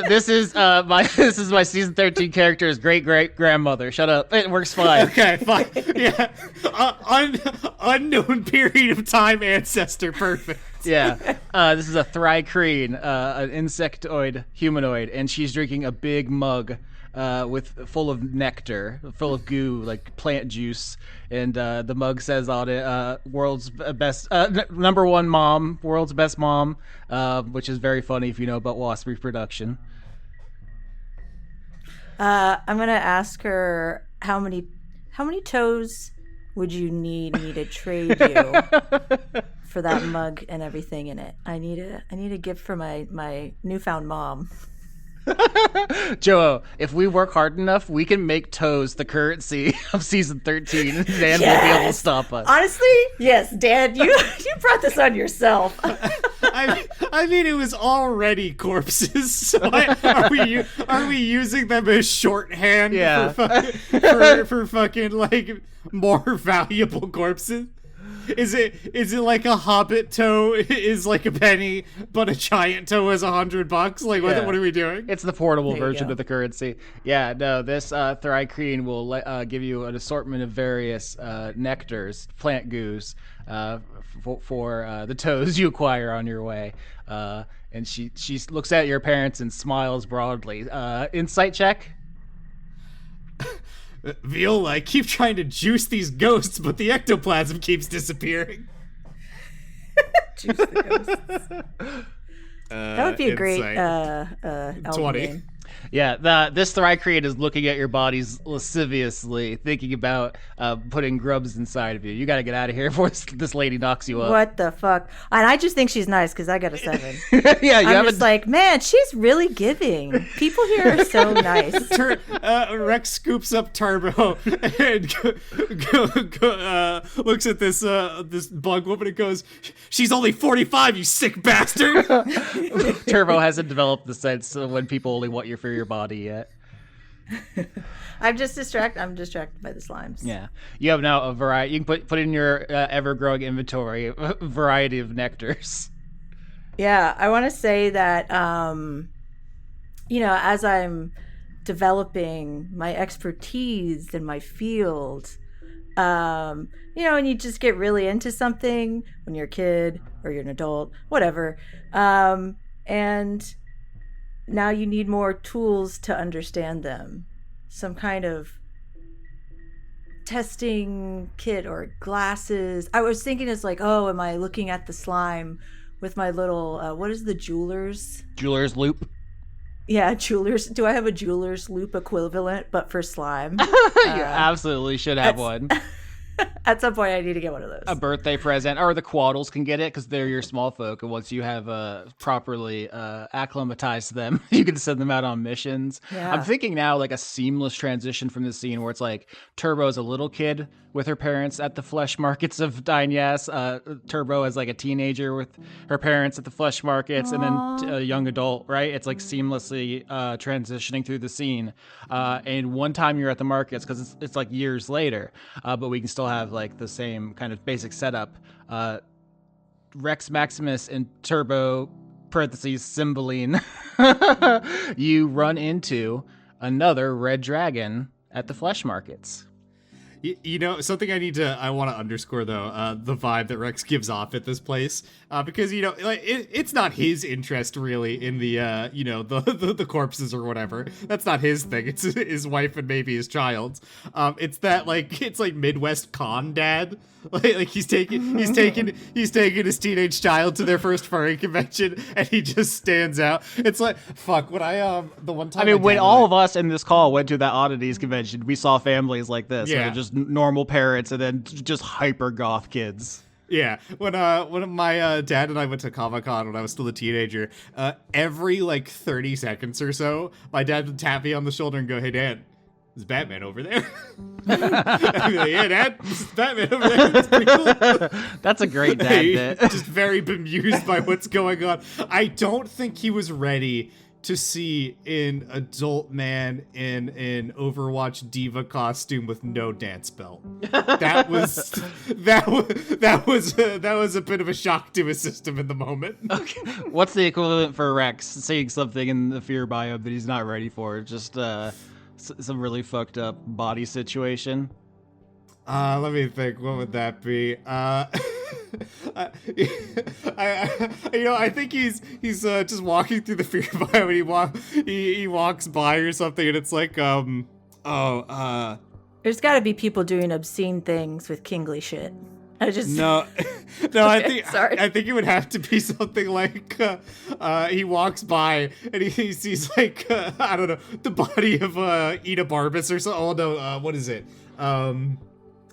S1: This is
S3: my season 13 character's great grandmother. Shut up. It works fine.
S1: Okay, fine. Yeah, unknown period of time ancestor. Perfect.
S3: Yeah, this is a Thrycreen, an insectoid humanoid, and she's drinking a big mug full of nectar, full of goo, like plant juice, and the mug says on it, "World's best, number one mom, world's best mom," which is very funny if you know about wasp reproduction.
S2: I'm gonna ask her how many toes would you need me to trade you for that mug and everything in it. I need a gift for my newfound mom.
S3: Joe, if we work hard enough, we can make toes the currency of season 13, and Dan won't be able to stop us.
S2: Honestly, yes, Dan, you brought this on yourself.
S1: I mean, it was already corpses. So are we using them as shorthand for fucking like more valuable corpses? Is it like a hobbit toe is like a penny, but a giant toe is $100? Like, what are we doing?
S3: It's the portable version of the currency. Yeah, no, this Thri-kreen will give you an assortment of various nectars, plant goos, for the toes you acquire on your way. And she looks at your parents and smiles broadly. Insight check?
S1: Viola, I keep trying to juice these ghosts, but the ectoplasm keeps disappearing.
S2: Juice the ghosts. That would be a great album
S1: 20.
S2: name.
S3: Yeah, this Thri-kreen is looking at your bodies lasciviously, thinking about putting grubs inside of you. You got to get out of here before this lady knocks you up.
S2: What the fuck? And I just think she's nice because I got a 7.
S3: Yeah,
S2: I'm just like, man, she's really giving. People here are so nice.
S1: Rex scoops up Turbo and looks at this bug woman and goes, "She's only 45, you sick bastard."
S3: Turbo hasn't developed the sense of when people only want you for your body yet.
S2: I'm distracted by the slimes.
S3: Yeah, you have now a variety. You can put in your ever-growing inventory a variety of nectars.
S2: Yeah, I want to say that as I'm developing my expertise in my field, and you just get really into something when you're a kid or you're an adult, whatever, and now you need more tools to understand them. Some kind of testing kit or glasses. I was thinking it's like, oh, am I looking at the slime with my little, what is the jeweler's?
S3: Jeweler's loop.
S2: Yeah, jeweler's. Do I have a jeweler's loop equivalent, but for slime?
S3: You absolutely should have one.
S2: At some point, I need to get one of those.
S3: A birthday present, or the Quaddles can get it because they're your small folk, and once you have properly acclimatized them, you can send them out on missions.
S2: Yeah.
S3: I'm thinking now like a seamless transition from the scene where it's like Turbo's a little kid with her parents at the flesh markets of Dynas, Turbo as like a teenager with her parents at the flesh markets, and then a young adult, right? It's like seamlessly transitioning through the scene. And one time you're at the markets because it's like years later, but we can still have like the same kind of basic setup. Rex Maximus and Turbo parentheses Cymbeline, you run into another red dragon at the flesh markets.
S1: Something I want to underscore though, the vibe that Rex gives off at this place, because it's not his interest really in the the corpses or whatever. That's not his thing. It's his wife and maybe his child's. It's that it's like Midwest con dad. Like he's taking his teenage child to their first furry convention, and he just stands out. It's like, fuck. When the one time,
S3: I mean, when all of us in this call went to that oddities convention, we saw families like this. Yeah, just normal parents and then just hyper goth kids.
S1: Yeah, when my dad and I went to Comic-Con when I was still a teenager, every 30 seconds or so, my dad would tap me on the shoulder and go, "Hey, Dad, there's Batman over there." I'd be like, "Yeah, Dad, this is Batman over there. That's pretty cool."
S3: That's a great dad bit.
S1: Just very bemused by what's going on. I don't think he was ready to see an adult man in an Overwatch diva costume with no dance belt. That was a bit of a shock to his system in the moment.
S3: Okay. What's the equivalent for Rex seeing something in the fear biome that he's not ready for? Just some really fucked up body situation.
S1: Let me think. What would that be? I think he's just walking through the fear biome and he walks by or something, and it's like
S2: there's got to be people doing obscene things with kingly shit.
S1: No,
S2: Okay,
S1: I think it would have to be something like he walks by and he sees I don't know, the body of Eda Barbas or something. Oh no, what is it?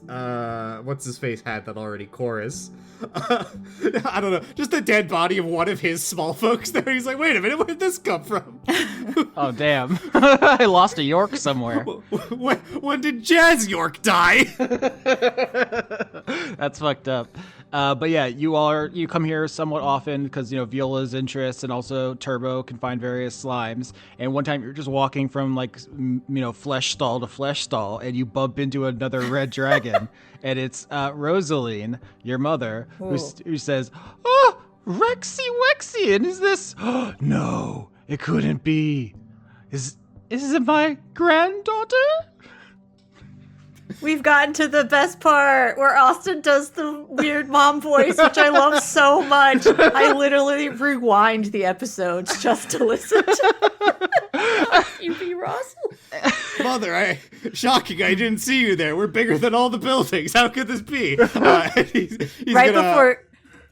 S1: what's his face had that already, Chorus. I don't know, just the dead body of one of his small folks there. He's like, wait a minute, where did this come from?
S3: Oh, damn. I lost a York somewhere.
S1: When did Jazz York die?
S3: That's fucked up. But yeah, you come here somewhat often because, Viola's interests, and also Turbo can find various slimes. And one time you're just walking from like, flesh stall to flesh stall, and you bump into another red dragon. And it's Rosaline, your mother, who says, "Oh, Rexy Wexy, and is this? No, it couldn't be. Is it my granddaughter?"
S2: We've gotten to the best part where Austin does the weird mom voice, which I love so much. I literally rewind the episodes just to listen to you be Rosalind.
S1: Mother, shocking, I didn't see you there. We're bigger than all the buildings. How could this be? He's
S2: right before...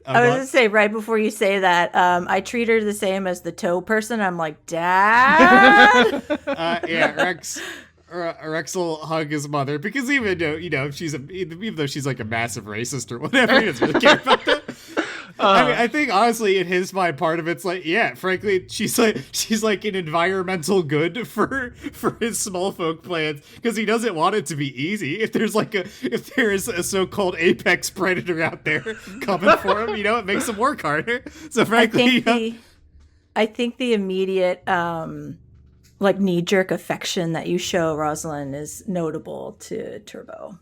S2: I was going to say, right before you say that, I treat her the same as the toe person. I'm like, Dad?
S1: Rex will hug his mother because even though, even though she's like a massive racist or whatever, he doesn't really care about that. I think honestly, in his mind, part of it's like, yeah, frankly, she's like an environmental good for his small folk plans because he doesn't want it to be easy. If there is a so-called apex predator out there coming for him, it makes him work harder. So frankly,
S2: I think the immediate knee-jerk affection that you show Rosalind is notable to Turbo.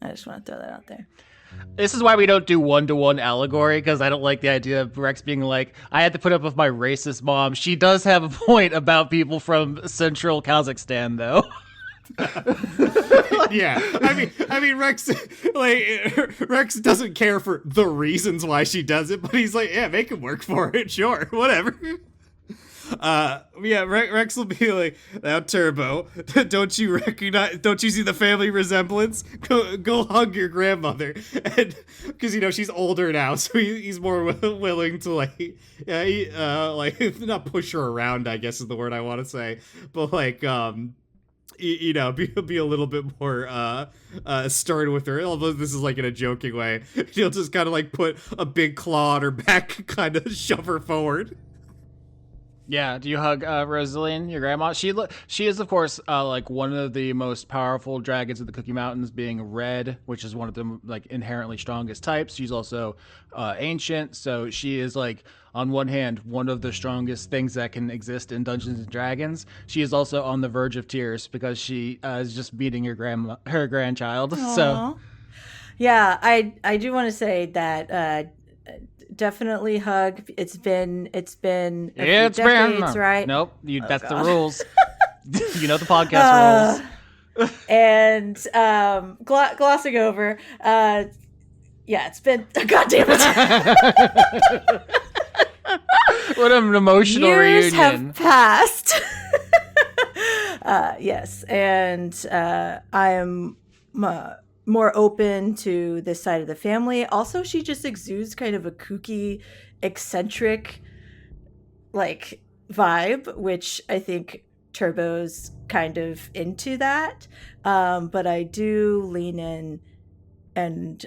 S2: I just want to throw that out there.
S3: This is why we don't do one-to-one allegory, because I don't like the idea of Rex being like, I had to put up with my racist mom. She does have a point about people from central Kazakhstan, though.
S1: Yeah, I mean, Rex doesn't care for the reasons why she does it, but he's like, yeah, make him work for it, sure, whatever. Rex will be like, now Turbo, don't you see the family resemblance? Go hug your grandmother. And because she's older now, so he's more willing to not push her around, I guess is the word I want to say, but be a little bit more stern with her, although this is like in a joking way. He'll just kind of put a big claw on her back, kind of shove her forward.
S3: Yeah, do you hug Rosaline, your grandma? She is, of course, one of the most powerful dragons of the Cookie Mountains, being red, which is one of the inherently strongest types. She's also ancient, so she is on one hand one of the strongest things that can exist in Dungeons and Dragons. She is also on the verge of tears because she is just beating her grandchild.
S2: Aww.
S3: So,
S2: yeah, I do want to say that. Definitely hug. It's been a few decades, right?
S3: Nope, that's God. The rules. The podcast rules.
S2: And glossing over, it's been. God damn it!
S3: What an emotional
S2: Years
S3: reunion.
S2: Have passed. Yes, and I am. More open to this side of the family. Also, she just exudes kind of a kooky, eccentric, vibe, which I think Turbo's kind of into that. But I do lean in and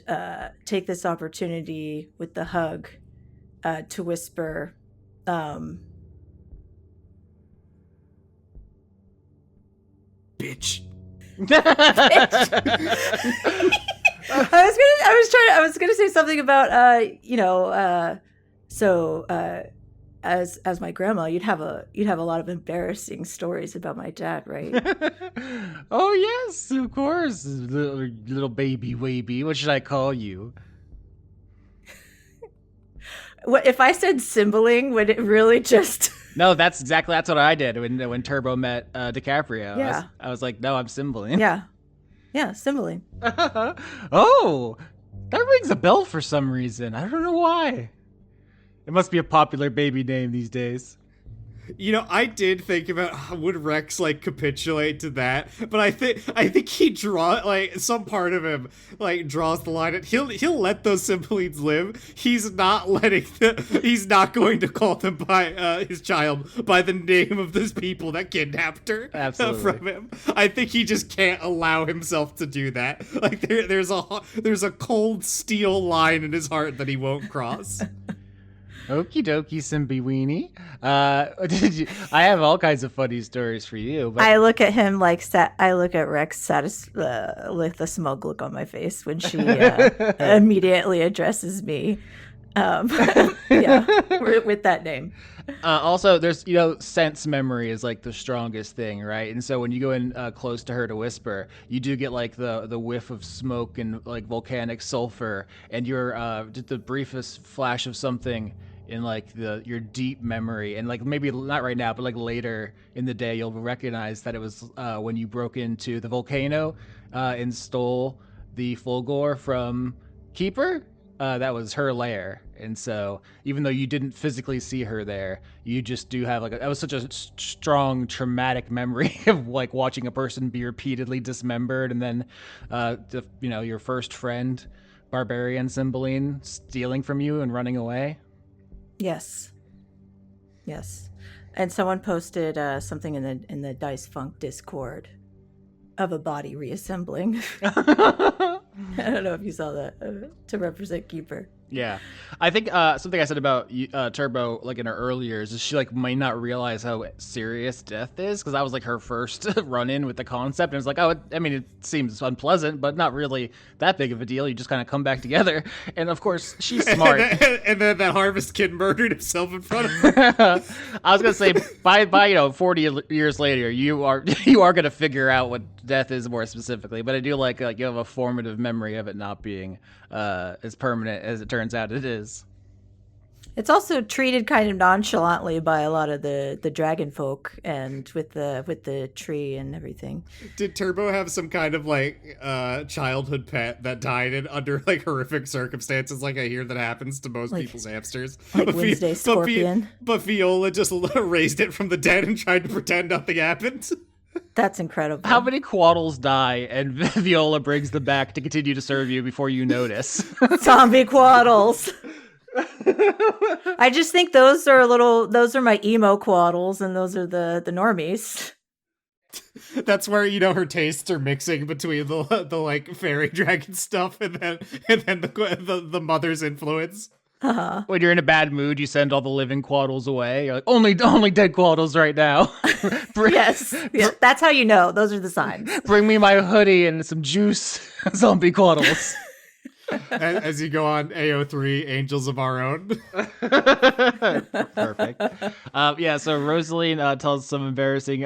S2: take this opportunity with the hug to whisper,
S1: bitch.
S2: I was gonna say something about as my grandma, you'd have a lot of embarrassing stories about my dad, right?
S3: Oh yes, of course, little baby wavy. What should I call you?
S2: What if I said symboling? Would it really just?
S3: No, that's what I did when Turbo met DiCaprio.
S2: Yeah.
S3: I was like, no, I'm symboling.
S2: Yeah, symboling.
S3: Oh, that rings a bell for some reason. I don't know why. It must be a popular baby name these days.
S1: I did think about would Rex like capitulate to that, but I think he like some part of him like draws the line at he'll let those Sympholenes live. He's not going to call them by his child by the name of those people that kidnapped her from him. I think he just can't allow himself to do that. Like there's a cold steel line in his heart that he won't cross.
S3: Okie dokie, Simpy Weenie. I have all kinds of funny stories for you. But
S2: I look at him like I look at Rex with a smug look on my face when she immediately addresses me. Yeah, with that name.
S3: Also, there's sense memory is like the strongest thing, right? And so when you go in close to her to whisper, you do get like the whiff of smoke and like volcanic sulfur, and you're just the briefest flash of something in like your deep memory, and like maybe not right now, but like later in the day, you'll recognize that it was when you broke into the volcano and stole the Fulgore from Keeper. That was her lair. And so even though you didn't physically see her there, you just do have that was such a strong traumatic memory of like watching a person be repeatedly dismembered, and then your first friend, Barbarian Cymbeline, stealing from you and running away.
S2: Yes. And someone posted something in the Dice Funk Discord of a body reassembling. I don't know if you saw that to represent Keeper.
S3: Yeah, I think something I said about Turbo like in her early years is she like might not realize how serious death is, because that was like her first run-in with the concept, and it's like, it seems unpleasant, but not really that big of a deal. You just kind of come back together, and of course she's smart.
S1: and then that Harvest Kid murdered himself in front of her.
S3: I was gonna say by 40 years later, you are gonna figure out what death is more specifically, but I do like you have a formative memory of it not being as permanent as it turns out it is.
S2: It's also treated kind of nonchalantly by a lot of the dragon folk, and with the tree and everything.
S1: Did Turbo have some kind of like childhood pet that died in under like horrific circumstances, like I hear that happens to most people's hamsters?
S2: Like Wednesday Scorpion.
S1: But Viola just raised it from the dead and tried to pretend nothing happened.
S2: That's incredible.
S3: How many Quaddles die and Viola brings them back to continue to serve you before you notice?
S2: Zombie Quaddles. I just think those are my emo Quaddles, and those are the normies.
S1: That's where her tastes are mixing between the like fairy dragon stuff and then the mother's influence.
S2: Uh-huh.
S3: When you're in a bad mood, you send all the living Quaddles away. You're like, only dead Quaddles right now.
S2: Yes, that's how you know. Those are the signs.
S3: Bring me my hoodie and some juice, zombie Quaddles.
S1: As you go on AO3, Angels of Our Own.
S3: Perfect. So Rosaline tells some embarrassing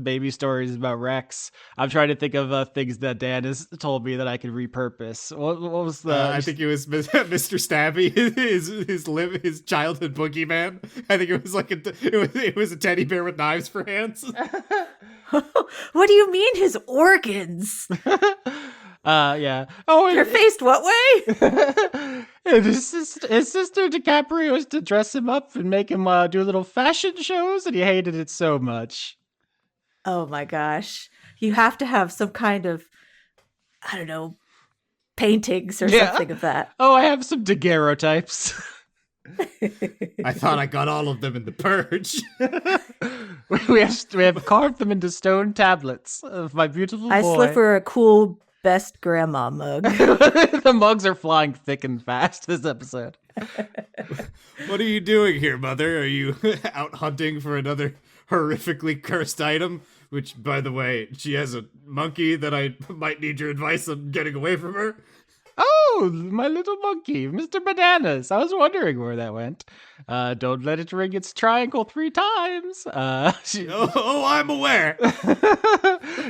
S3: baby stories about Rex. I'm trying to think of things that Dan has told me that I could repurpose. What was the?
S1: I think it was Mr. Stabby, his childhood boogeyman. I think it was like it was a teddy bear with knives for hands.
S2: What do you mean his organs?
S3: Yeah. Oh,
S2: they're faced what way?
S3: His sister DiCaprio was to dress him up and make him do little fashion shows, and he hated it so much.
S2: Oh my gosh. You have to have some kind of, I don't know, paintings or something of that.
S3: Oh, I have some daguerreotypes.
S1: I thought I got all of them in The Purge.
S3: we have carved them into stone tablets of my beautiful boy.
S2: I slip for a cool best grandma mug.
S3: The mugs are flying thick and fast this episode.
S1: What are you doing here, Mother? Are you out hunting for another horrifically cursed item? Which, by the way, she has a monkey that I might need your advice on getting away from her.
S3: Oh, my little monkey, Mr. Bananas. I was wondering where that went. Don't let it ring its triangle 3 times.
S1: I'm aware.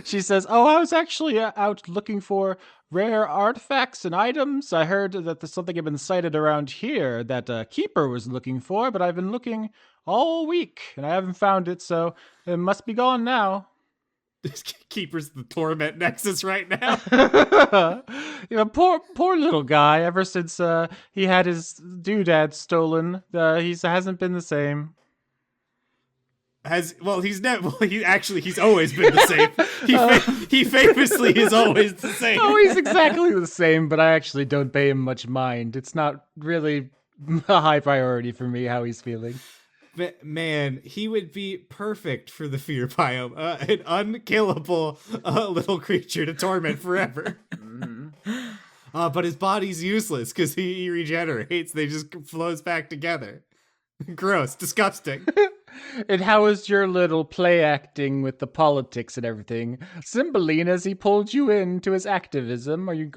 S3: She says, I was actually out looking for rare artifacts and items. I heard that there's something had been sighted around here that Keeper was looking for, but I've been looking all week, and I haven't found it, so it must be gone now.
S1: Keeper's the torment nexus right now.
S3: Poor little guy. Ever since he had his doodad stolen, he hasn't been the same.
S1: He's always been the same. He famously is always the same.
S3: Oh, he's exactly the same, but I actually don't pay him much mind. It's not really a high priority for me how he's feeling.
S1: Man, he would be perfect for the fear biome. An unkillable little creature to torment forever. But his body's useless because he regenerates. They just flows back together. Gross, disgusting.
S3: And how is your little play acting with the politics and everything? Cymbeline, has he pulled you into his activism? Are you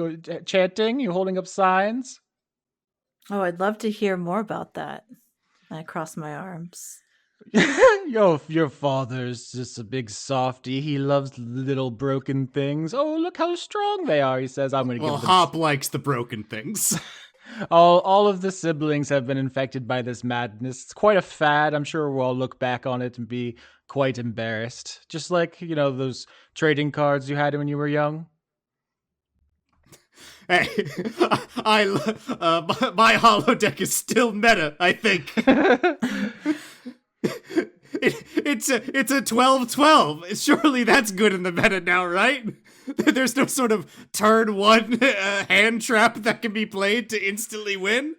S3: chanting? You holding up signs?
S2: Oh, I'd love to hear more about that. I cross my arms.
S3: Your father's just a big softy. He loves little broken things. Oh, look how strong they are, he says. I'm going to give them...
S1: Hop likes the broken things.
S3: All of the siblings have been infected by this madness. It's quite a fad. I'm sure we'll all look back on it and be quite embarrassed. Just like, those trading cards you had when you were young.
S1: Hey, my holodeck is still meta, I think. It's a 12-12. Surely that's good in the meta now, right? There's no sort of turn one hand trap that can be played to instantly win.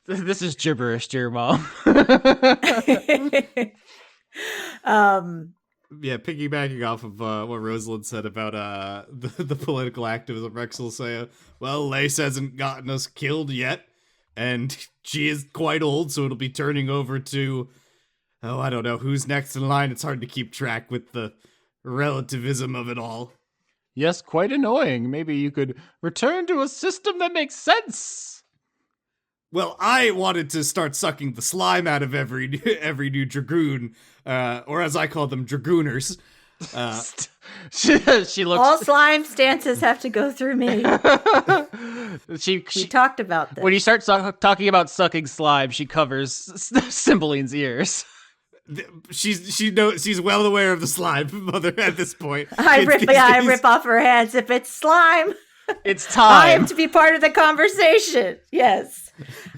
S3: This is gibberish, dear mom.
S1: Yeah, piggybacking off of what Rosalind said about the political activism, Rex will say, well, Lace hasn't gotten us killed yet, and she is quite old, so it'll be turning over to, I don't know, who's next in line. It's hard to keep track with the relativism of it all.
S3: Yes, quite annoying. Maybe you could return to a system that makes sense.
S1: Well, I wanted to start sucking the slime out of every new dragoon, or as I call them, dragooners.
S3: She looks.
S2: All slime stances have to go through me.
S3: We
S2: talked about this.
S3: When you start talking about sucking slime, she covers Cymbeline's ears.
S1: She's well aware of the slime, mother. At this point,
S2: I rip off her hands if it's slime.
S3: It's time.
S2: I am to be part of the conversation. Yes.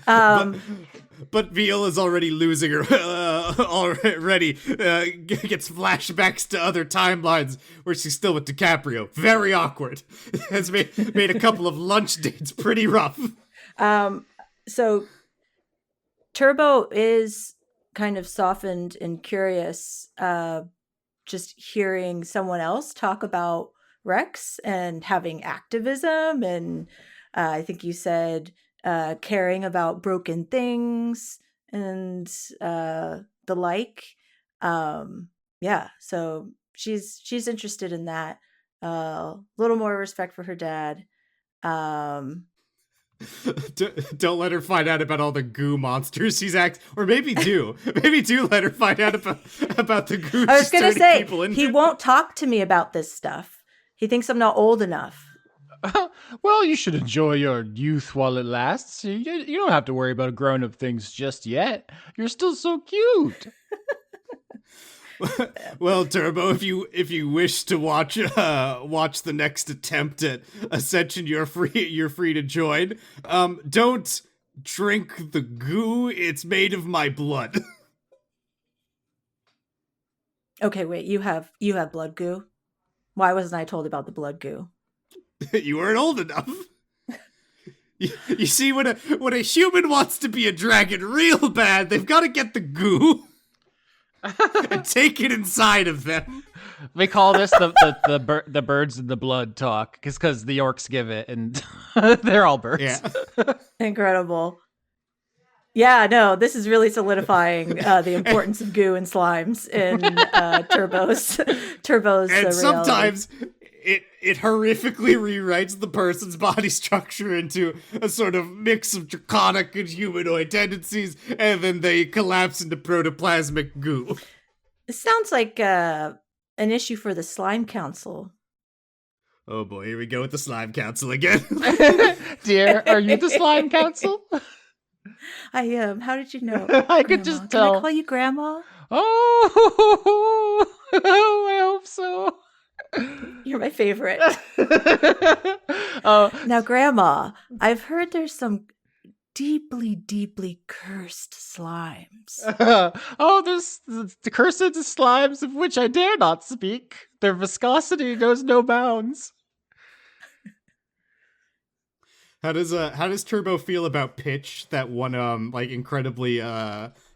S1: But Viola's already losing her. Already gets flashbacks to other timelines where she's still with DiCaprio. Very awkward. Has made a couple of lunch dates pretty rough.
S2: So Turbo is kind of softened and curious, just hearing someone else talk about Rex and having activism, and I think you said caring about broken things and the like. Yeah, so she's interested in that. A little more respect for her dad.
S1: Don't let her find out about all the goo monsters she's or maybe do let her find out about the goo.
S2: I was gonna say he won't talk to me about this stuff. He thinks I'm not old enough.
S3: Well, you should enjoy your youth while it lasts. You don't have to worry about grown-up things just yet. You're still so cute.
S1: Well, Turbo, if you wish to watch the next attempt at Ascension, you're free to join. Don't drink the goo. It's made of my blood.
S2: Okay, wait. You have blood goo? Why wasn't I told about the blood goo?
S1: You weren't old enough. You see, when a human wants to be a dragon real bad, they've got to get the goo and take it inside of them.
S3: We call this the birds in the blood talk, because the orcs give it, and they're all birds.
S1: Yeah. Incredible.
S2: Yeah, no, this is really solidifying the importance of goo and slimes in Turbo's.
S1: And sometimes it horrifically rewrites the person's body structure into a sort of mix of draconic and humanoid tendencies, and then they collapse into protoplasmic goo.
S2: It sounds like an issue for the Slime Council.
S1: Oh boy, here we go with the Slime Council again.
S3: Dear, are you the Slime Council?
S2: I am. How did you know?
S3: I could just tell.
S2: Can I call you Grandma?
S3: Oh, I hope so.
S2: You're my favorite. Now, Grandma, I've heard there's some deeply, deeply cursed slimes.
S3: Oh, there's the cursed slimes of which I dare not speak. Their viscosity knows no bounds.
S1: How does Turbo feel about pitch, that one like incredibly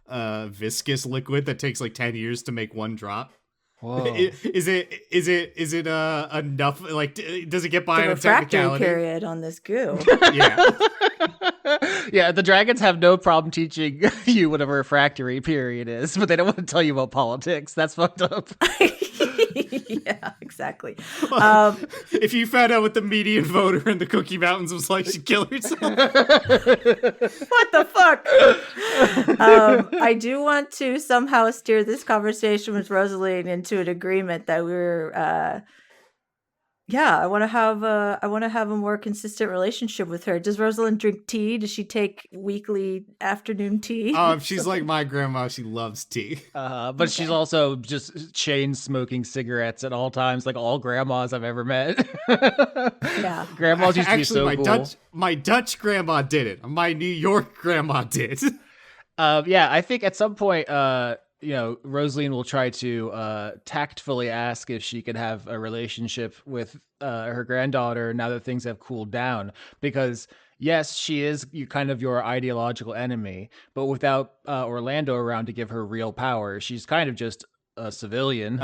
S1: viscous liquid that takes like 10 years to make one drop?
S3: Whoa.
S1: Is it enough, like does it get by
S2: The
S1: on a
S2: refractory
S1: technicality?
S2: period on this goo.
S1: Yeah.
S3: Yeah, the dragons have no problem teaching you what a refractory period is, but they don't want to tell you about politics. That's fucked up.
S2: Yeah, exactly.
S1: If you found out what the median voter in the Cookie Mountains was like, she'd kill herself.
S2: What the fuck? I do want to somehow steer this conversation with Rosaline into an agreement that we're I want to have a more consistent relationship with her. Does Rosalind drink tea? Does she take weekly afternoon tea?
S1: She's like my grandma. She loves tea.
S3: But she's also just chain smoking cigarettes at all times, like all grandmas I've ever met.
S2: Yeah.
S3: Grandmas used to be so cool.
S1: My Dutch grandma did it. My New York grandma did.
S3: Yeah, I think at some point, Rosaline will try to tactfully ask if she could have a relationship with her granddaughter now that things have cooled down. Because yes, she is your ideological enemy, but without Orlando around to give her real power, she's kind of just a civilian,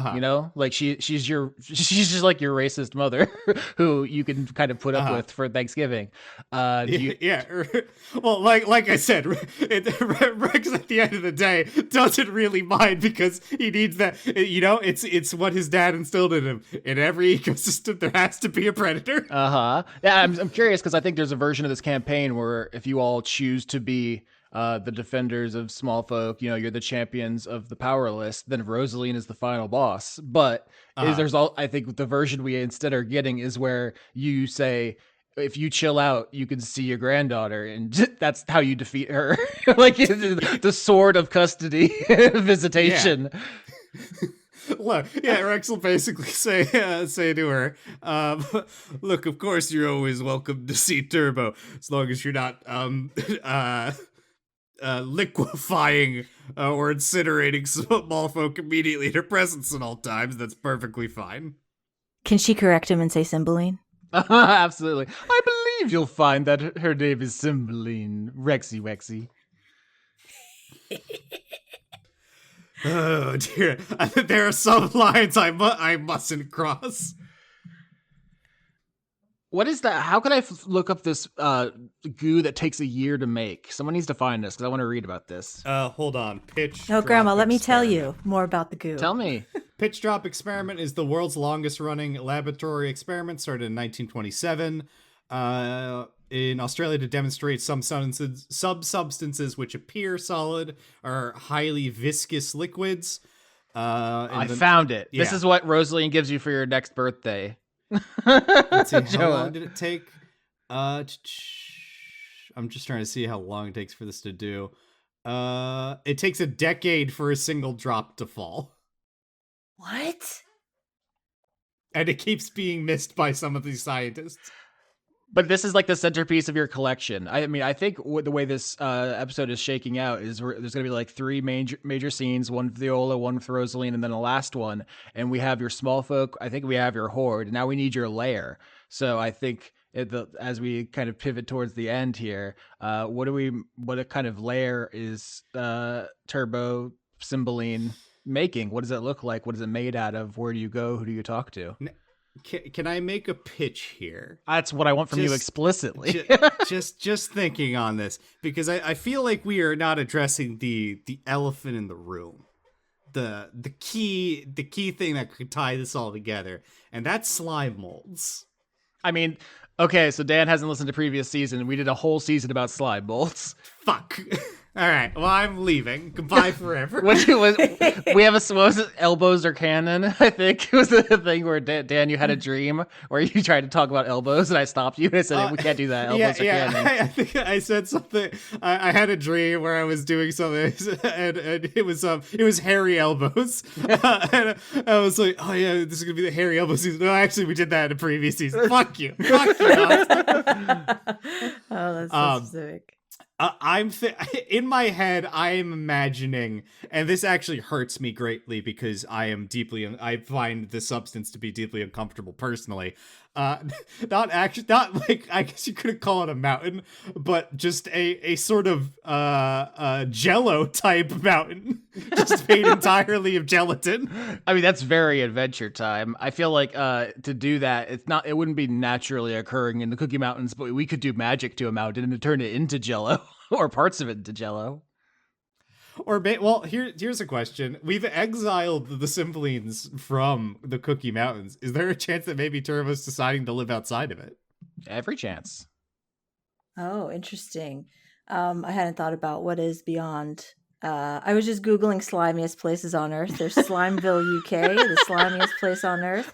S3: like she's just like your racist mother who you can kind of put up with for Thanksgiving.
S1: Well, like I said, Rex at the end of the day doesn't really mind because he needs that. It's what his dad instilled in him. In every ecosystem, there has to be a predator.
S3: Yeah, I'm curious because I think there's a version of this campaign where if you all choose to be the defenders of small folk, you're the champions of the powerless, then Rosaline is the final boss. But I think the version we instead are getting is where you say, if you chill out, you can see your granddaughter, and that's how you defeat her. Like the sword of custody visitation.
S1: Yeah. Look, Rex will basically say to her, look, of course you're always welcome to see Turbo, as long as you're not liquefying or incinerating small folk immediately in her presence at all times. That's perfectly fine.
S2: Can she correct him and say Cymbeline?
S3: Absolutely. I believe you'll find that her name is Cymbeline. Rexy Wexy.
S1: Oh dear, there are some lines I mustn't cross.
S3: What is that? How can I look up this goo that takes a year to make? Someone needs to find this because I want to read about this.
S1: Hold on.
S2: Grandma, let me tell you more about the goo.
S3: Tell me.
S1: Pitch drop experiment is the world's longest running laboratory experiment, started in 1927 in Australia to demonstrate some substances which appear solid are highly viscous liquids.
S3: I found it. Yeah. This is what Rosaline gives you for your next birthday.
S1: Let's see, how long did it take? I'm just trying to see how long it takes for this to do. It takes a decade for a single drop to fall.
S2: What?
S1: And it keeps being missed by some of these scientists.
S3: But this is like the centerpiece of your collection. I mean, I think the way this episode is shaking out is there's going to be like three major scenes, one with Viola, one with Rosaline, and then the last one. And we have your small folk. I think we have your horde. Now we need your lair. So I think as we kind of pivot towards the end here, what kind of lair is Turbo Cymbeline making? What does it look like? What is it made out of? Where do you go? Who do you talk to?
S1: Can I make a pitch here?
S3: That's what I want from you explicitly.
S1: just thinking on this, because I feel like we are not addressing the elephant in the room, the key thing that could tie this all together, and that's slime molds.
S3: I mean, okay, so Dan hasn't listened to previous season, and we did a whole season about slime molds.
S1: Fuck. All right, well, I'm leaving. Goodbye forever.
S3: We have what was it, elbows or cannon? I think it was the thing where Dan, you had a dream where you tried to talk about elbows, and I stopped you and I said we can't do that. Elbows or cannon.
S1: I think I said something. I had a dream where I was doing something, and it was hairy elbows, and I was like, oh yeah, this is gonna be the hairy elbow season. No, actually, we did that in a previous season. Fuck you.
S2: Oh, that's so specific.
S1: In my head, I am imagining, and this actually hurts me greatly because I find the substance to be deeply uncomfortable personally. Uh, not like, I guess you couldn't call it a mountain, but just a sort of Jello type mountain, just made entirely of gelatin.
S3: I mean, that's very Adventure Time. I feel like to do that, it wouldn't be naturally occurring in the Cookie Mountains, but we could do magic to a mountain and turn it into Jello or parts of it into Jello.
S1: Well, here's a question. We've exiled the Symphonines from the Cookie Mountains. Is there a chance that maybe Turbo's deciding to live outside of it?
S3: Every chance.
S2: Oh, interesting. I hadn't thought about what is beyond. I was just Googling slimiest places on Earth. There's Slimeville, UK, the slimiest place on Earth.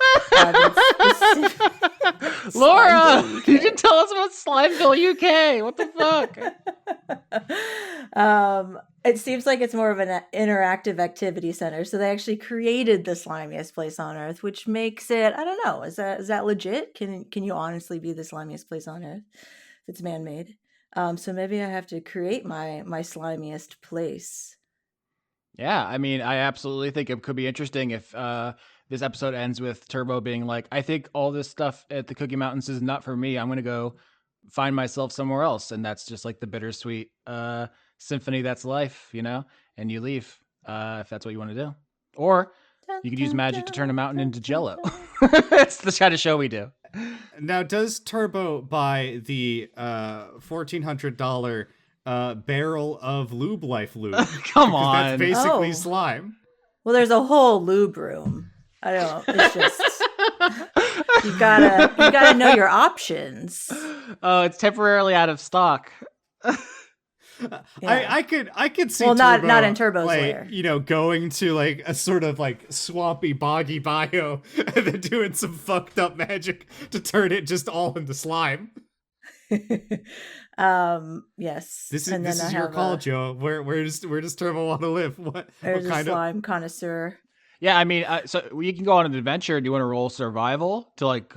S3: Laura, you didn't tell us about Slimeville, UK. What the
S2: fuck? It seems like it's more of an interactive activity center. So they actually created the slimiest place on Earth, which makes it, I don't know, is that legit? Can you honestly be the slimiest place on Earth if it's man-made? So maybe I have to create my slimiest place.
S3: Yeah, I mean, I absolutely think it could be interesting if this episode ends with Turbo being like, I think all this stuff at the Cookie Mountains is not for me. I'm going to go find myself somewhere else. And that's just like the bittersweet symphony that's life, you know? And you leave if that's what you want to do. Or you could use magic to turn a mountain into Jello. It's the kind of show we do.
S1: Now, does Turbo buy the $1,400 barrel of Lube Life lube?
S3: Come on.
S1: That's basically slime.
S2: Well, there's a whole lube room. I don't. It's just you gotta know your options.
S3: Oh, it's temporarily out of stock.
S1: Yeah. I could see.
S2: Well,
S1: Turbo,
S2: not in Turbo's
S1: like,
S2: lair.
S1: You know, going to like a sort of like swampy, boggy bio, and then doing some fucked up magic to turn it just all into slime.
S2: Yes.
S1: This is your call, Joe. Where does Turbo want to live? What
S2: kind of slime connoisseur?
S3: Yeah, I mean, so you can go on an adventure. Do you want to roll survival to like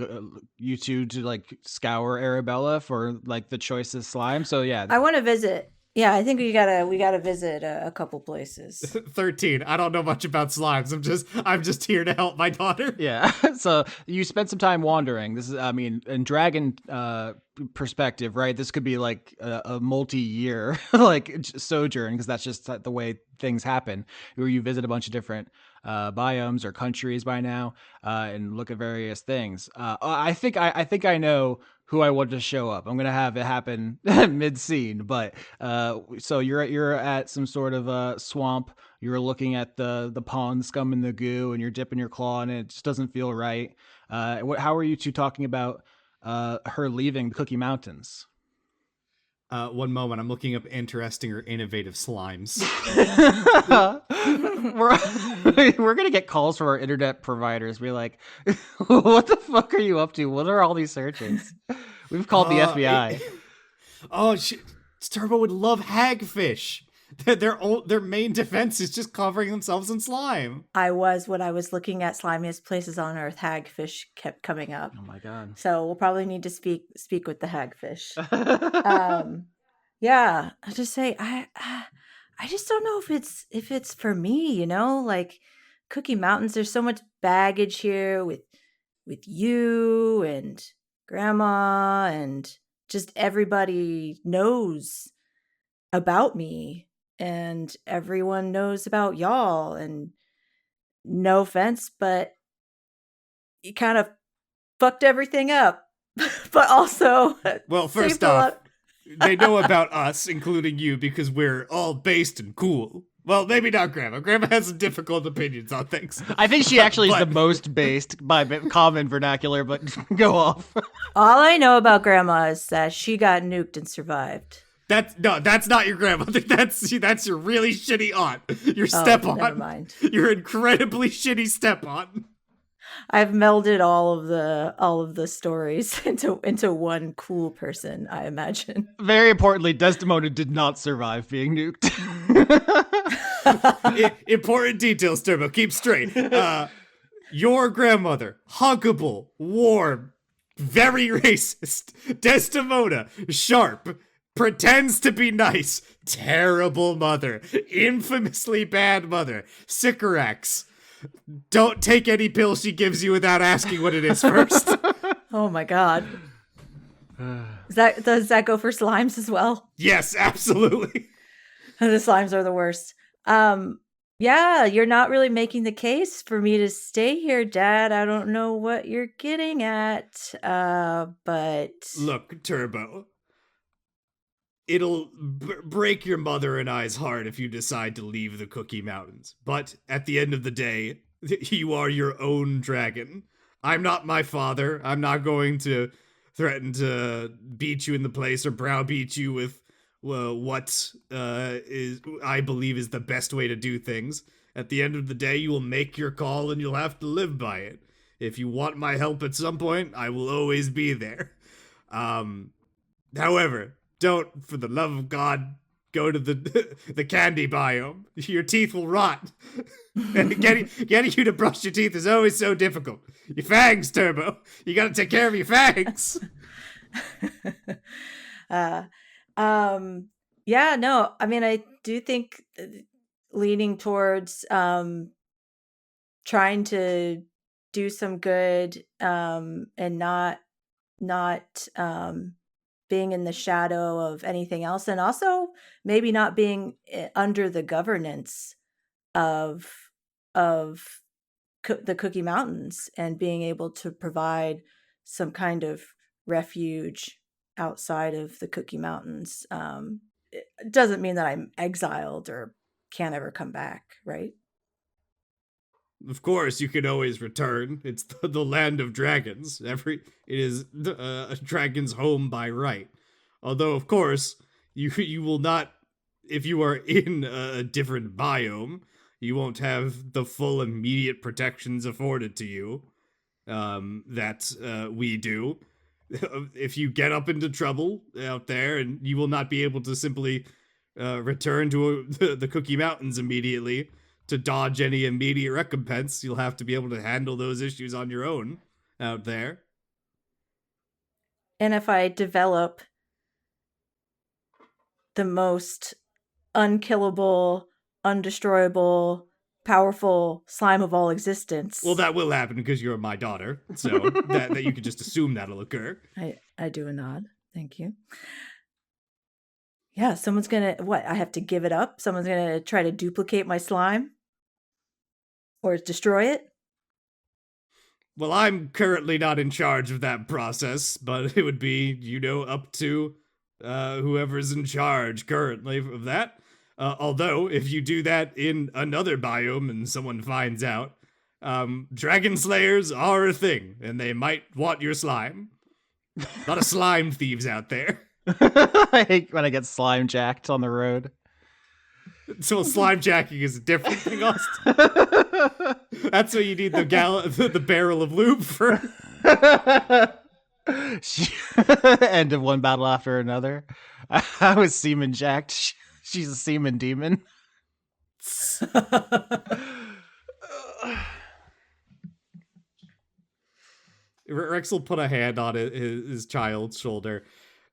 S3: you two to like scour Arabella for like the choicest slime? So yeah,
S2: I want to visit. Yeah, I think we gotta visit a couple places.
S1: 13. I don't know much about slimes. I'm just here to help my daughter.
S3: Yeah. So you spent some time wandering. This is, I mean, in dragon perspective, right? This could be like a multi-year like sojourn, because that's just the way things happen. Where you visit a bunch of different biomes or countries by now and look at various things. I think I know who I want to show up. I'm gonna have it happen mid-scene, but so you're at some sort of swamp. You're looking at the pond scum and the goo, and you're dipping your claw in it. It just doesn't feel right. How are you two talking about her leaving the Cookie Mountains?
S1: One moment, I'm looking up interesting or innovative slimes.
S3: We're gonna get calls from our internet providers. We're like, what the fuck are you up to? What are all these searches? We've called the FBI.
S1: Turbo would love hagfish. Their main defense is just covering themselves in slime.
S2: When I was looking at slimiest places on Earth, hagfish kept coming up.
S3: Oh my god!
S2: So we'll probably need to speak with the hagfish. Yeah, I just say I just don't know if it's for me. You know, like Cookie Mountains. There's so much baggage here with you and Grandma, and just everybody knows about me. And everyone knows about y'all, and no offense, but you kind of fucked everything up. But also,
S1: well, first off, they know about us, including you, because we're all based and cool. Well, maybe not Grandma. Grandma has some difficult opinions on things.
S3: I think she actually is the most based by common vernacular, but go off.
S2: All I know about Grandma is that she got nuked and survived.
S1: That's not your grandma. That's your really shitty aunt. Your step-aunt.
S2: Never mind.
S1: Your incredibly shitty step-aunt.
S2: I've melded all of the stories into one cool person, I imagine.
S3: Very importantly, Desdemona did not survive being nuked.
S1: Important details, Turbo. Keep straight. Your grandmother, huggable, warm, very racist, Desdemona, sharp, pretends to be nice. Terrible mother. Infamously bad mother. Sycorax. Don't take any pill she gives you without asking what it is first.
S2: Oh my god. Does that go for slimes as well?
S1: Yes, absolutely.
S2: The slimes are the worst. Yeah, you're not really making the case for me to stay here, Dad. I don't know what you're getting at, but
S1: Look, Turbo. It'll break your mother and I's heart if you decide to leave the Cookie Mountains. But at the end of the day, you are your own dragon. I'm not my father. I'm not going to threaten to beat you in the place or browbeat you with what is I believe is the best way to do things. At the end of the day, you will make your call and you'll have to live by it. If you want my help at some point, I will always be there. However, don't, for the love of God, go to the the candy biome. Your teeth will rot. And getting you to brush your teeth is always so difficult. Your fangs, Turbo. You gotta take care of your fangs.
S2: Yeah, no, I mean, I do think leaning towards trying to do some good and not being in the shadow of anything else, and also maybe not being under the governance of the Cookie Mountains, and being able to provide some kind of refuge outside of the Cookie Mountains. It doesn't mean that I'm exiled or can't ever come back, right?
S1: Of course, you can always return. It's the land of dragons. It is a dragon's home by right. Although, of course, you will not. If you are in a different biome, you won't have the full immediate protections afforded to you that we do. If you get up into trouble out there, and you will not be able to simply return to the Cookie Mountains immediately to dodge any immediate recompense. You'll have to be able to handle those issues on your own out there.
S2: And if I develop the most unkillable, undestroyable, powerful slime of all existence.
S1: Well, that will happen because you're my daughter, so that you can just assume that'll occur.
S2: I do a nod. Thank you. Yeah, someone's gonna, what, I have to give it up? Someone's gonna try to duplicate my slime? Or destroy it?
S1: Well, I'm currently not in charge of that process, but it would be, up to whoever's in charge currently of that. Although, if you do that in another biome and someone finds out, dragon slayers are a thing, and they might want your slime. A lot of slime thieves out there.
S3: I hate when I get slime jacked on the road.
S1: So slime jacking is a different thing, Austin. That's what you need the barrel of lube for.
S3: End of one battle after another. I was semen jacked. She's a semen demon.
S1: Rex will put a hand on his child's shoulder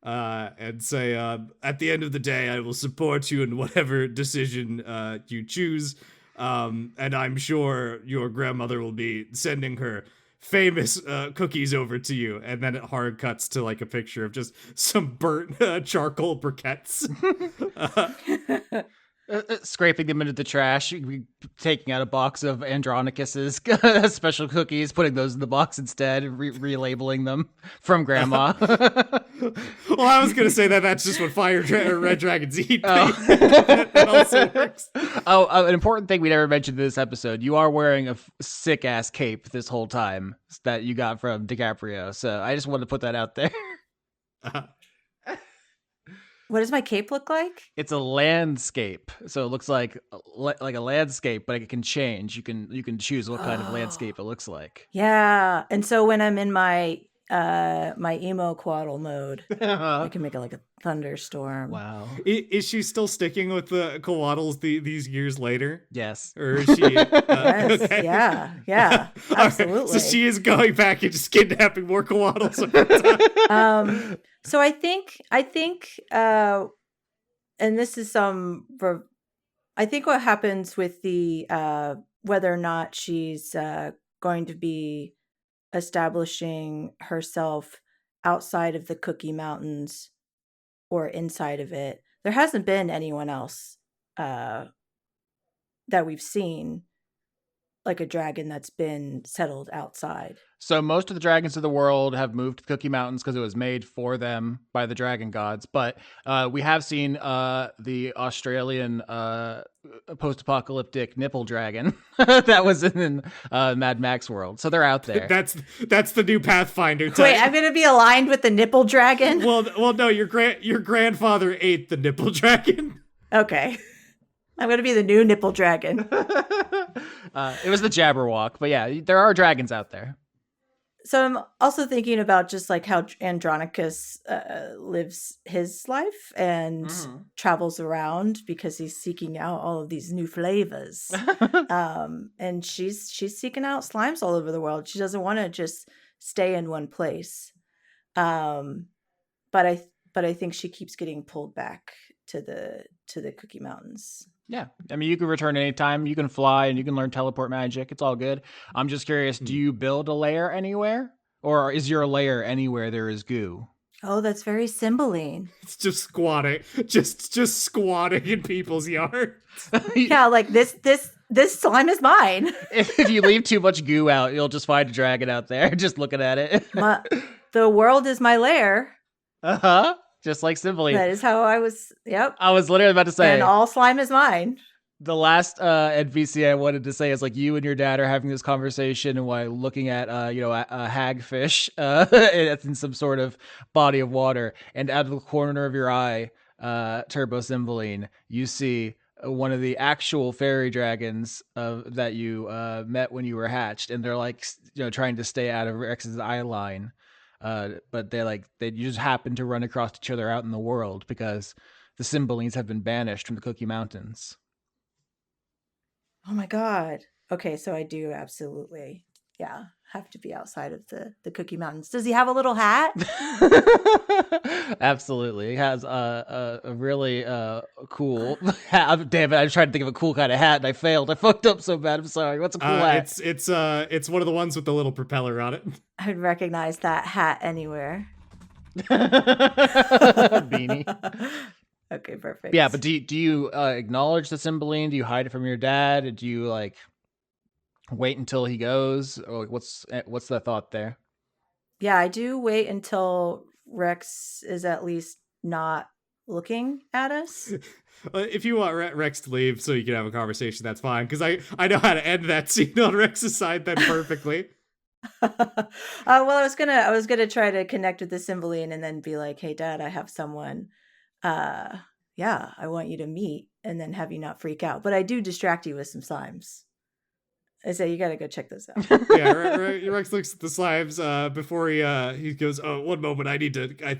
S1: and say, at the end of the day, I will support you in whatever decision you choose. And I'm sure your grandmother will be sending her famous cookies over to you. And then it hard cuts to like a picture of just some burnt charcoal briquettes.
S3: Scraping them into the trash, taking out a box of Andronicus's special cookies, putting those in the box instead, relabeling them from Grandma.
S1: Well, I was gonna say that's just what red dragons eat. That also works.
S3: An important thing we never mentioned in this episode: you are wearing a sick ass cape this whole time that you got from DiCaprio. So I just wanted to put that out there.
S2: What does my cape look like?
S3: It's a landscape, so it looks like a landscape, but it can change. You can choose what kind of landscape it looks like.
S2: Yeah, and so when I'm in my my emo quaddle mode. I can make it like a thunderstorm.
S3: Wow.
S1: Is she still sticking with the coattles these years later?
S3: Yes.
S1: Or is she?
S2: Yes.
S1: Okay.
S2: Yeah.
S1: All right,
S2: Absolutely.
S1: so she is going back and just kidnapping more koalas.
S2: So I think, and this is I think what happens with the whether or not she's going to be establishing herself outside of the Cookie Mountains or inside of it. There hasn't been anyone else that we've seen, like a dragon that's been settled outside.
S3: So most of the dragons of the world have moved to the Cookie Mountains because it was made for them by the dragon gods. But we have seen the Australian post-apocalyptic nipple dragon that was in Mad Max world. So they're out there.
S1: That's the new Pathfinder type.
S2: Wait, I'm gonna be aligned with the nipple dragon?
S1: Well, no, your grandfather ate the nipple dragon.
S2: Okay. I'm gonna be the new nipple dragon.
S3: It was the Jabberwock, but yeah, there are dragons out there.
S2: So I'm also thinking about just like how Andronicus lives his life and travels around because he's seeking out all of these new flavors. And she's seeking out slimes all over the world. She doesn't want to just stay in one place. But I think she keeps getting pulled back to the Cookie Mountains.
S3: Yeah. I mean, you can return anytime. You can fly and you can learn teleport magic. It's all good. I'm just curious, do you build a lair anywhere? Or is your lair anywhere there is goo?
S2: Oh, that's very Cymbeline.
S1: It's just squatting. Just squatting in people's yards.
S2: Yeah, like this slime is mine.
S3: If you leave too much goo out, you'll just find a dragon out there just looking at it.
S2: The world is my lair.
S3: Uh-huh. Just like Cymbeline.
S2: That is how I was. Yep.
S3: I was literally about to say.
S2: And all slime is mine.
S3: The last NPC I wanted to say is like you and your dad are having this conversation while looking at a hagfish it's in some sort of body of water, and out of the corner of your eye, Turbo Cymbeline, you see one of the actual fairy dragons that you met when you were hatched, and they're like trying to stay out of Rex's eye line. But they just happen to run across each other out in the world because the Cymbalines have been banished from the Cookie Mountains.
S2: Oh my god. Okay, so I do absolutely, have to be outside of the Cookie Mountains. Does he have a little hat?
S3: Absolutely. He has a really cool hat. Damn it, I was trying to think of a cool kind of hat and I failed. I fucked up so bad. I'm sorry. What's a cool hat?
S1: It's one of the ones with the little propeller on it.
S2: I'd recognize that hat anywhere.
S3: Beanie.
S2: Okay, perfect.
S3: Yeah, but do you acknowledge the Cymbeline? Do you hide it from your dad? Do you wait until he goes? Or what's the thought there?
S2: Yeah, I do wait until Rex is at least not looking at us.
S1: If you want Rex to leave so you can have a conversation, that's fine. Because I know how to end that scene on Rex's side then perfectly.
S2: Well, I was gonna try to connect with the Cymbeline and then be like, "Hey, Dad, I have someone. I want you to meet," and then have you not freak out. But I do distract you with some slimes. I say you gotta go check this out.
S1: Yeah, Rex looks at the slimes before he goes, "Oh, one moment, I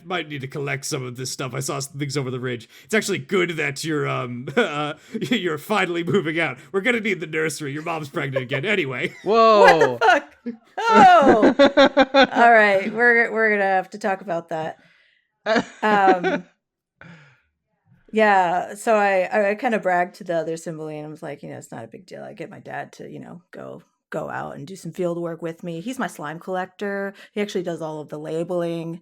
S1: might need to collect some of this stuff. I saw some things over the ridge. It's actually good that you're you're finally moving out. We're gonna need the nursery. Your mom's pregnant again, anyway."
S3: Whoa!
S2: What the fuck? Oh, all right. We're gonna have to talk about that. Yeah, so I kind of bragged to the other Cymbeline. I was like, it's not a big deal. I get my dad to, go out and do some field work with me. He's my slime collector. He actually does all of the labeling.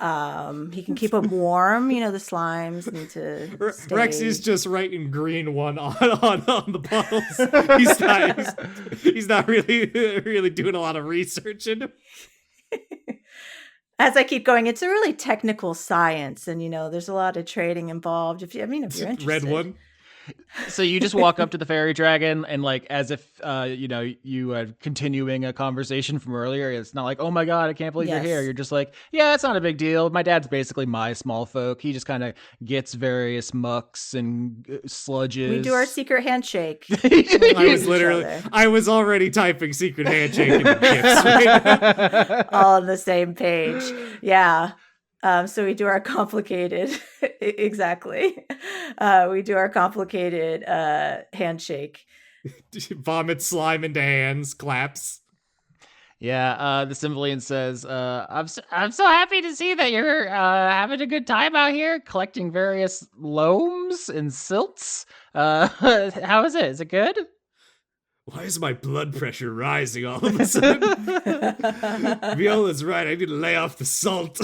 S2: He can keep them warm. The slimes need to stay.
S1: Rex is just writing green one on the bottles. He's not really doing a lot of research into it.
S2: As I keep going, it's a really technical science, and there's a lot of trading involved. If you're interested.
S1: Red one.
S3: So you just walk up to the fairy dragon and like as if you are continuing a conversation from earlier. It's not like, oh my god, I can't believe you're here.
S2: Yes.
S3: You're just like, yeah, it's not a big deal. My dad's basically my small folk. He just kind of gets various mucks and sludges.
S2: We do our secret handshake.
S1: I was already typing secret handshake in the gifts. Right?
S2: All on the same page. Yeah. So we do our complicated, exactly. We do our complicated handshake.
S1: Vomit slime into hands, claps.
S3: Yeah, the Sympholian says, I'm so happy to see that you're having a good time out here collecting various loams and silts. How is it? Is it good?
S1: Why is my blood pressure rising all of a sudden? Viola's right. I need to lay off the salt.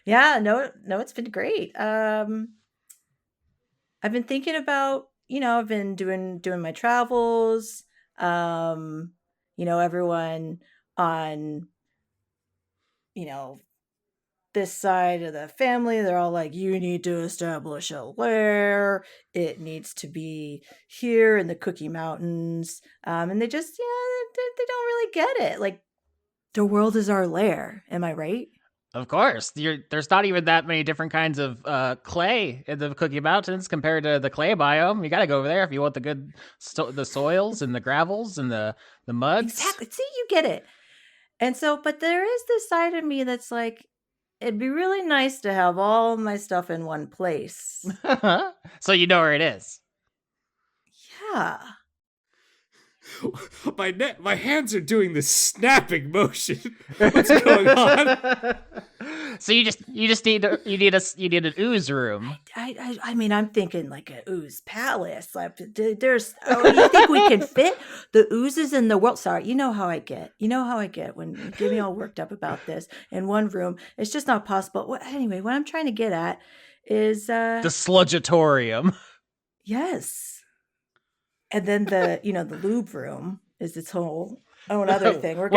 S2: Yeah, no, it's been great. I've been thinking about, I've been doing my travels. Everyone on, this side of the family, they're all like, you need to establish a lair. It needs to be here in the Cookie Mountains. And they just, they don't really get it. Like, the world is our lair. Am I right?
S3: Of course. There's not even that many different kinds of clay in the Cookie Mountains compared to the clay biome. You got to go over there if you want the good the soils and the gravels and the muds.
S2: Exactly. See, you get it. And so, but there is this side of me that's like, it'd be really nice to have all my stuff in one place.
S3: So you know where it is.
S2: Yeah.
S1: My hands are doing this snapping motion. What's going on?
S3: So you just need an ooze room.
S2: I mean, I'm thinking like an ooze palace. Like there's, you think we can fit the oozes in the world? Sorry, you know how I get. You know how I get when you get me all worked up about this in one room. It's just not possible. Anyway, what I'm trying to get at is
S3: the sludgatorium.
S2: Yes. And then the lube room is its whole own other thing.
S3: We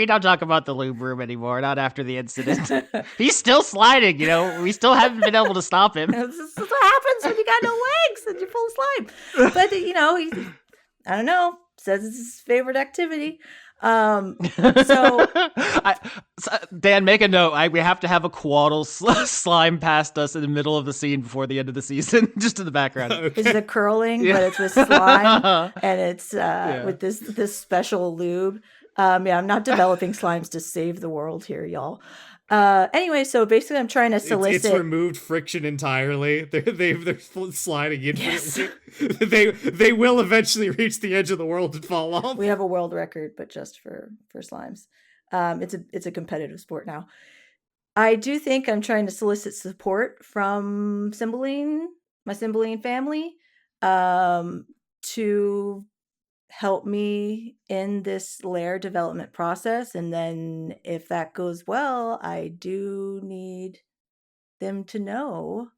S3: don't talk about the lube room anymore. Not after the incident. He's still sliding. We still haven't been able to stop him.
S2: This is what happens when you got no legs and you're full of slime. But I don't know. Says it's his favorite activity. So
S3: Dan, make a note. We have to have a Quaddle slime past us in the middle of the scene before the end of the season, just in the background.
S2: Okay. It's the curling, but it's with slime, and it's with this special lube. I'm not developing slimes to save the world here, y'all. Anyway, so basically, I'm trying to solicit.
S1: It's removed friction entirely. They're sliding infinitely.
S2: Yes.
S1: They will eventually reach the edge of the world and fall off.
S2: We have a world record, but just for slimes. It's a competitive sport now. I do think I'm trying to solicit support from Cymbeline, my Cymbeline family, to help me in this lair development process. And then if that goes well, I do need them to know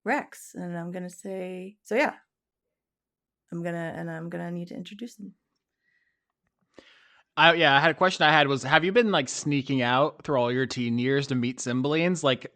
S2: Rex. And I'm going to say, so yeah, I'm going to need to introduce them.
S3: I had a question I had was, have you been like sneaking out through all your teen years to meet Cymbeline like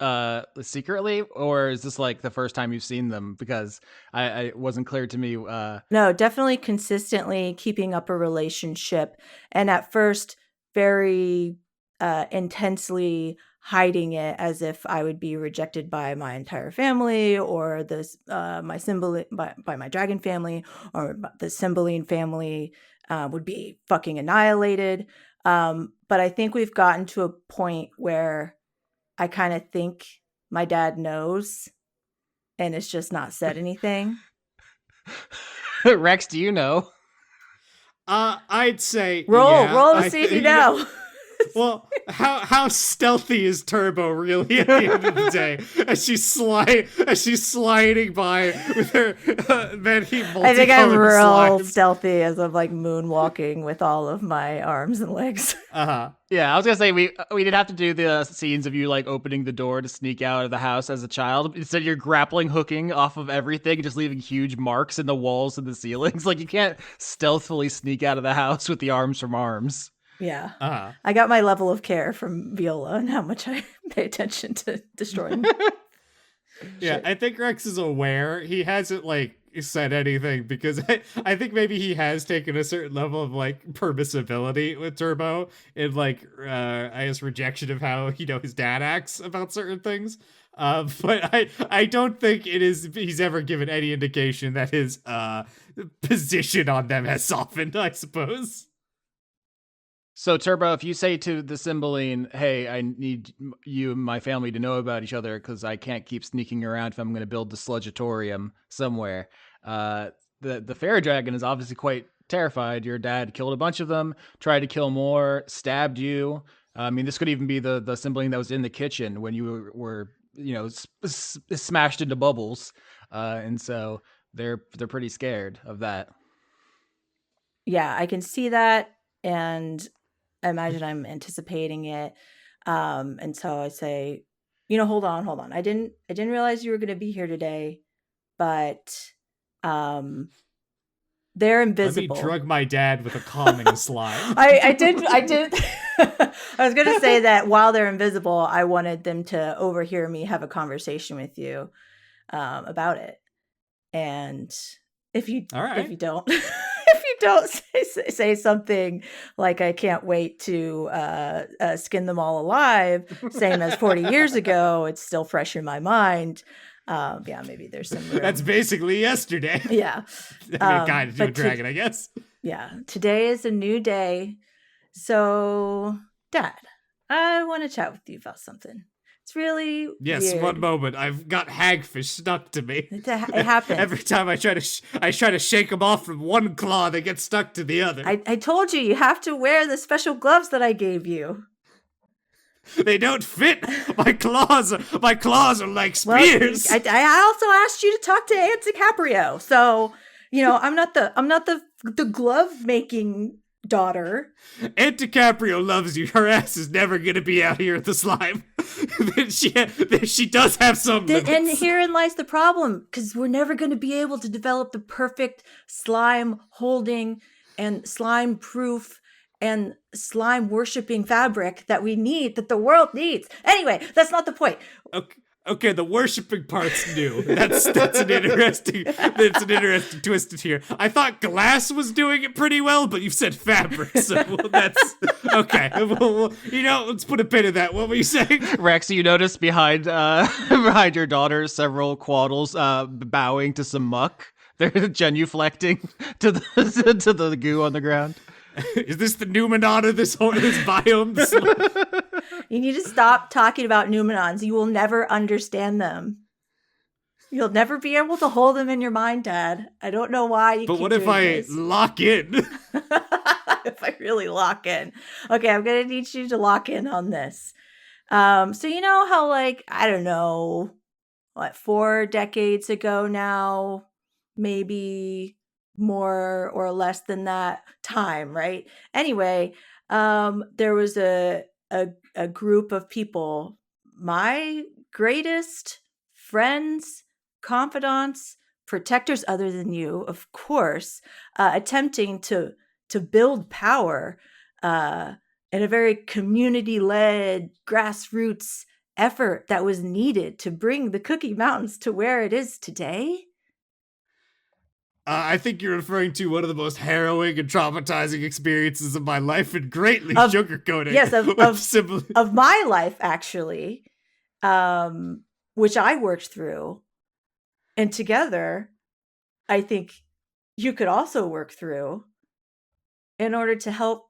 S3: secretly, or is this like the first time you've seen them? Because I wasn't clear to me.
S2: No, definitely consistently keeping up a relationship, and at first very intensely hiding it as if I would be rejected by my entire family or this my Cymbeline by my dragon family, or the Cymbeline family would be fucking annihilated. But I think we've gotten to a point where I kind of think my dad knows and it's just not said anything.
S3: Rex, do you know?
S1: I'd say
S2: roll to see if you know.
S1: Well, how stealthy is Turbo really at the end of the day? As she's sliding by with her many multicolored
S2: I think I'm real
S1: slimes.
S2: stealthy as I'm like moonwalking with all of my arms and legs.
S3: Yeah, I was gonna say we did have to do the scenes of you like opening the door to sneak out of the house as a child. Instead, you're grappling hooking off of everything, just leaving huge marks in the walls and the ceilings. Like you can't stealthily sneak out of the house with the arms from arms.
S2: Yeah. I got my level of care from Viola and how much I pay attention to destroying
S1: Yeah,
S2: Shit.
S1: I think Rex is aware. He hasn't like said anything because I think maybe he has taken a certain level of like permissibility with Turbo and like I guess rejection of how his dad acts about certain things. But I don't think he's ever given any indication that his position on them has softened, I suppose.
S3: So, Turbo, if you say to the Cymbeline, hey, I need you and my family to know about each other because I can't keep sneaking around if I'm going to build the Sludgatorium somewhere, uh, the Fairy Dragon is obviously quite terrified. Your dad killed a bunch of them, tried to kill more, stabbed you. I mean, this could even be the Cymbeline that was in the kitchen when you were smashed into bubbles. And so they're pretty scared of that.
S2: Yeah, I can see that, and I imagine I'm anticipating it. And so I say, hold on. I didn't realize you were going to be here today, but um, they're
S1: Let me
S2: invisible.
S1: drug my dad with a calming slime.
S2: I did. I was gonna say that while they're invisible, I wanted them to overhear me have a conversation with you about it. And if you
S1: All
S2: if
S1: right.
S2: you don't if you don't say something like I can't wait to skin them all alive, same as 40 years ago, it's still fresh in my mind. Yeah, maybe there's some
S1: That's
S2: room.
S1: basically yesterday.
S2: Yeah.
S1: I mean, kind of to a
S2: But
S1: dragon, I guess.
S2: yeah, today is a new day. So, Dad, I want to chat with you about something. It's really
S1: Yes, one
S2: weird.
S1: moment. I've got hagfish stuck to me.
S2: It happens.
S1: Every time I try to shake them off from one claw, they get stuck to the other.
S2: I told you have to wear the special gloves that I gave you.
S1: They don't fit. My claws are like
S2: Well,
S1: spears.
S2: I also asked you to talk to Aunt DiCaprio. So, I'm not the glove making daughter.
S1: Aunt DiCaprio loves you. Her ass is never gonna be out here at the slime. she does have some limits.
S2: And herein lies the problem, because we're never going to be able to develop the perfect slime holding and slime proof and slime worshipping fabric that the world needs. Anyway, that's not the point.
S1: Okay, the worshiping part's new. That's an interesting twist here. I thought glass was doing it pretty well, but you've said fabric, so that's okay. Let's put a pin in that. What were you saying?
S3: Rex, you notice behind behind your daughter several quaddles bowing to some muck. They're genuflecting to the goo on the ground.
S1: Is this the Numenor of this biome?
S2: You need to stop talking about Numenons. You will never understand them. You'll never be able to hold them in your mind, Dad. I don't know why you
S1: But
S2: keep
S1: what if
S2: doing
S1: I
S2: this.
S1: lock in?
S2: If I really lock in. Okay, I'm going to need you to lock in on this. So you know how, like, I don't know, 4 decades ago now, maybe more or less than that time, right? Anyway, there was a group of people, my greatest friends, confidants, protectors other than you, of course, attempting to build power in a very community-led grassroots effort that was needed to bring the Cookie Mountains to where it is today.
S1: I think you're referring to one of the most harrowing and traumatizing experiences of my life, and greatly sugarcoating.
S2: Yes, of my life, actually, which I worked through, and together, I think you could also work through in order to help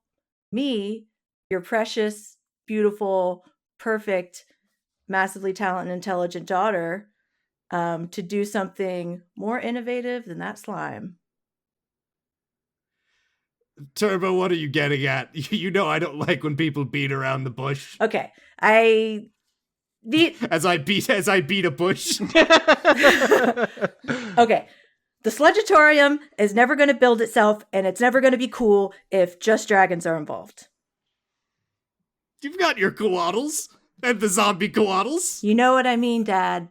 S2: me, your precious, beautiful, perfect, massively talented and intelligent daughter, to do something more innovative than that slime.
S1: Turbo, what are you getting at? You know I don't like when people beat around the bush.
S2: Okay,
S1: as I beat a bush.
S2: Okay, the Sludgatorium is never going to build itself, and it's never going to be cool if just dragons are involved.
S1: You've got your koalas and the zombie koalas.
S2: You know what I mean, Dad.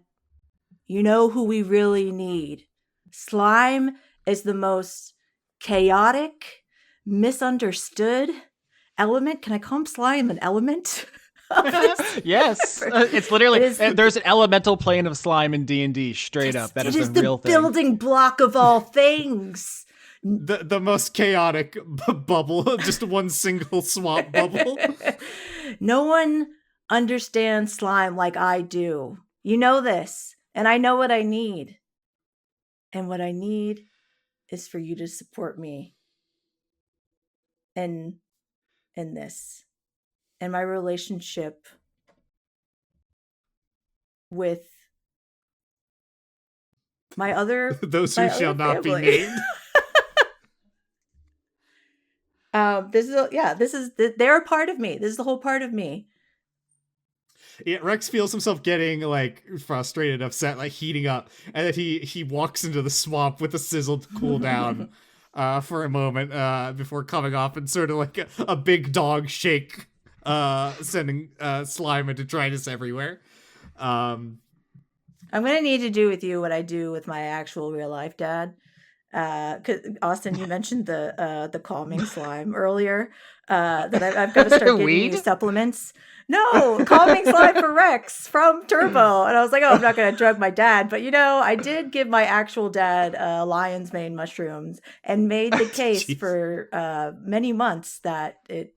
S2: You know who we really need. Slime is the most chaotic, misunderstood element. Can I call him slime an element?
S3: Yes, it's literally
S2: It is
S3: there's an elemental plane of slime in D&D. Straight up, that
S2: it
S3: is a
S2: the
S3: real thing.
S2: building block of all things.
S1: The most chaotic bubble, just one single swamp bubble.
S2: No one understands slime like I do. You know this, and I know what I need. And what I need is for you to support me in this. And my relationship with my other
S1: Those who shall not be
S2: family.
S1: named.
S2: They're a part of me. This is the whole part of me.
S1: Yeah, Rex feels himself getting like frustrated, upset, like heating up, and then he walks into the swamp with a sizzle to cool down for a moment before coming off and sort of like a big dog shake, sending slime and detritus everywhere.
S2: I'm gonna need to do with you what I do with my actual real life dad. Cause Austin, you mentioned the calming slime earlier. That I've got to start giving you supplements. No, calming slime for Rex from Turbo. And I was like, oh, I'm not going to drug my dad. But, I did give my actual dad lion's mane mushrooms and made the case for many months that it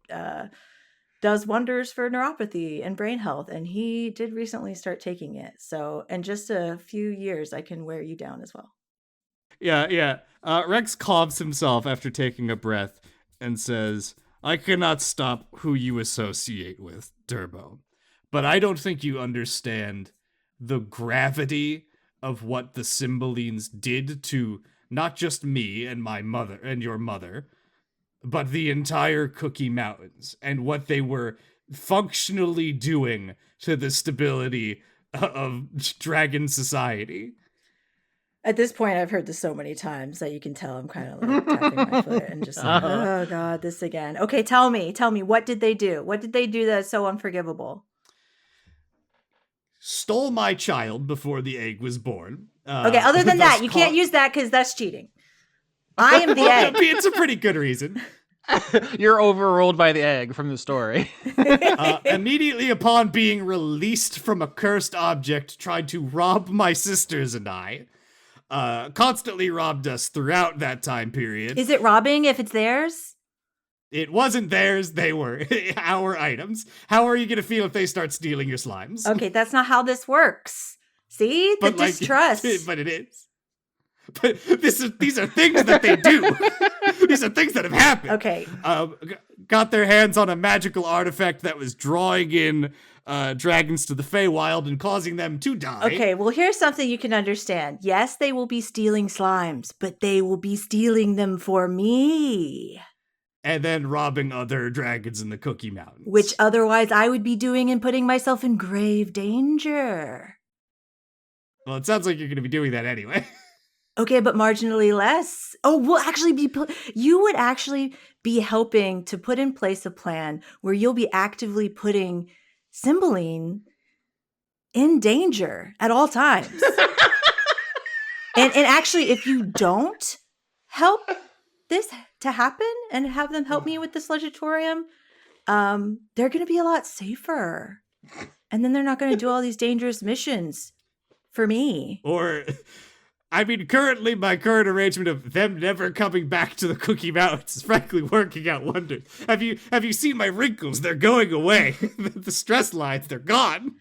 S2: does wonders for neuropathy and brain health. And he did recently start taking it. So in just a few years, I can wear you down as well.
S1: Yeah. Rex calms himself after taking a breath and says, I cannot stop who you associate with, Turbo, but I don't think you understand the gravity of what the Cymbalines did to not just me and my mother and your mother, but the entire Cookie Mountains and what they were functionally doing to the stability of dragon society.
S2: At this point, I've heard this so many times that you can tell I'm kind of like tapping my foot and just like, oh God, this again. Okay, tell me, what did they do? What did they do that's so unforgivable?
S1: Stole my child before the egg was born.
S2: Okay, other than that, you can't use that because that's cheating. I am the egg.
S1: It's a pretty good reason.
S3: You're overruled by the egg from the story.
S1: Immediately upon being released from a cursed object, tried to rob my sisters and I. Constantly robbed us throughout that time period.
S2: Is it robbing if it's theirs?
S1: It wasn't theirs, they were our items. How are you going to feel if they start stealing your slimes?
S2: Okay, that's not how this works. See? The distrust.
S1: But it is. But these are things that they do. These are things that have happened.
S2: Okay.
S1: Got their hands on a magical artifact that was drawing in dragons to the Feywild and causing them to die.
S2: Okay, well, here's something you can understand. Yes, they will be stealing slimes, but they will be stealing them for me.
S1: And then robbing other dragons in the Cookie Mountains.
S2: Which otherwise I would be doing and putting myself in grave danger.
S1: Well, it sounds like you're going to be doing that anyway.
S2: Okay, but marginally less. Oh, you would actually be helping to put in place a plan where you'll be actively putting Cymbaline in danger at all times. and actually, if you don't help this to happen and have them help me with this legitorium, they're going to be a lot safer. And then they're not going to do all these dangerous missions for me.
S1: Or, I mean, currently my current arrangement of them never coming back to the Cookie Mountains is frankly working out wonders. Have you seen my wrinkles? They're going away. The stress lines, they're gone.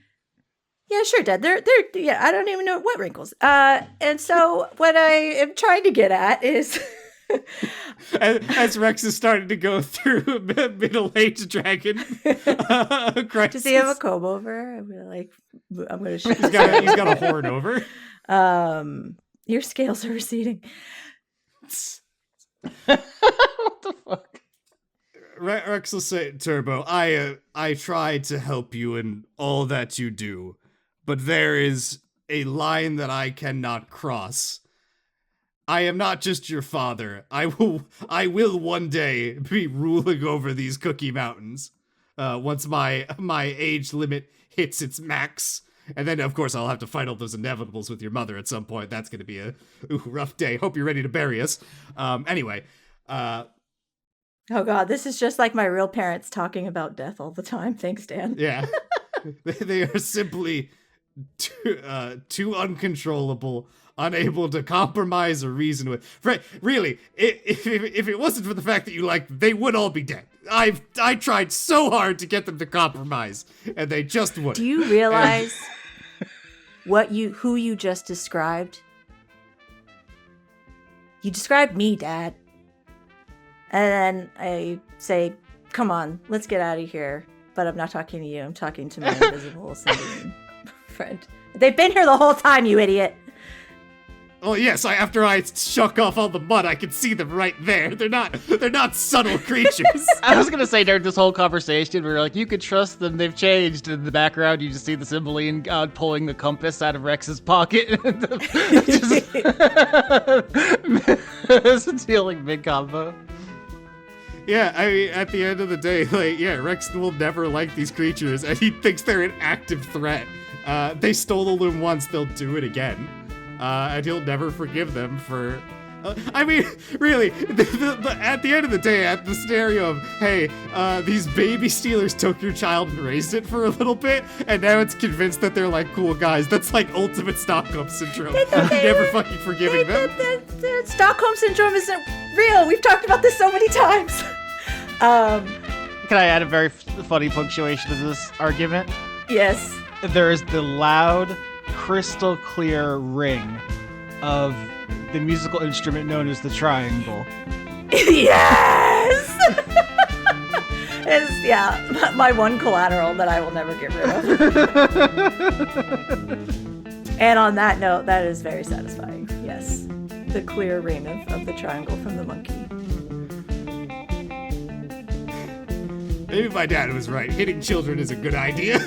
S2: Yeah, sure, Dad. They're I don't even know what wrinkles. And so what I am trying to get at is
S1: as Rex is starting to go through middle-aged dragon crisis.
S2: Does he have a comb over? I'm gonna shoot.
S1: He's got a horn over.
S2: Your scales are receding.
S3: What the fuck?
S1: Rex will say, Turbo, I try to help you in all that you do, but there is a line that I cannot cross. I am not just your father. I will one day be ruling over these Cookie Mountains. Once my age limit hits its max. And then, of course, I'll have to fight all those inevitables with your mother at some point. That's going to be a rough day. Hope you're ready to bury us. Anyway,
S2: Oh god, this is just like my real parents talking about death all the time. Thanks, Dan.
S1: Yeah. They are simply too uncontrollable, unable to compromise or reason with. Really, if it wasn't for the fact that you like them, they would all be dead. I tried so hard to get them to compromise, and they just wouldn't.
S2: Do you realize who you just described? You described me, Dad. And then I say, come on, let's get out of here. But I'm not talking to you. I'm talking to my invisible sibling friend. They've been here the whole time, you idiot.
S1: Oh yes, after I shuck off all the mud, I can see them right there. They're not subtle creatures.
S3: I was gonna say during this whole conversation, we were like, you could trust them, they've changed. In the background, you just see the Cymbeline pulling the compass out of Rex's pocket. Just dealing big combo.
S1: Yeah, I mean, at the end of the day, like, yeah, Rex will never like these creatures, and he thinks they're an active threat. They stole the loom once, they'll do it again. And he'll never forgive them for... I mean, really, at the end of the day, at the scenario of, hey, these baby stealers took your child and raised it for a little bit, and now it's convinced that they're, like, cool guys. That's, like, ultimate Stockholm Syndrome. Never fucking forgiving them.
S2: Stockholm Syndrome isn't real. We've talked about this so many times.
S3: Can I add a very funny punctuation to this argument?
S2: Yes.
S3: There is the loud, crystal clear ring of the musical instrument known as the triangle.
S2: Yes! It's, my one collateral that I will never get rid of. And on that note, that is very satisfying. Yes. The clear ring of the triangle from the monkey.
S1: Maybe my dad was right. Hitting children is a good idea.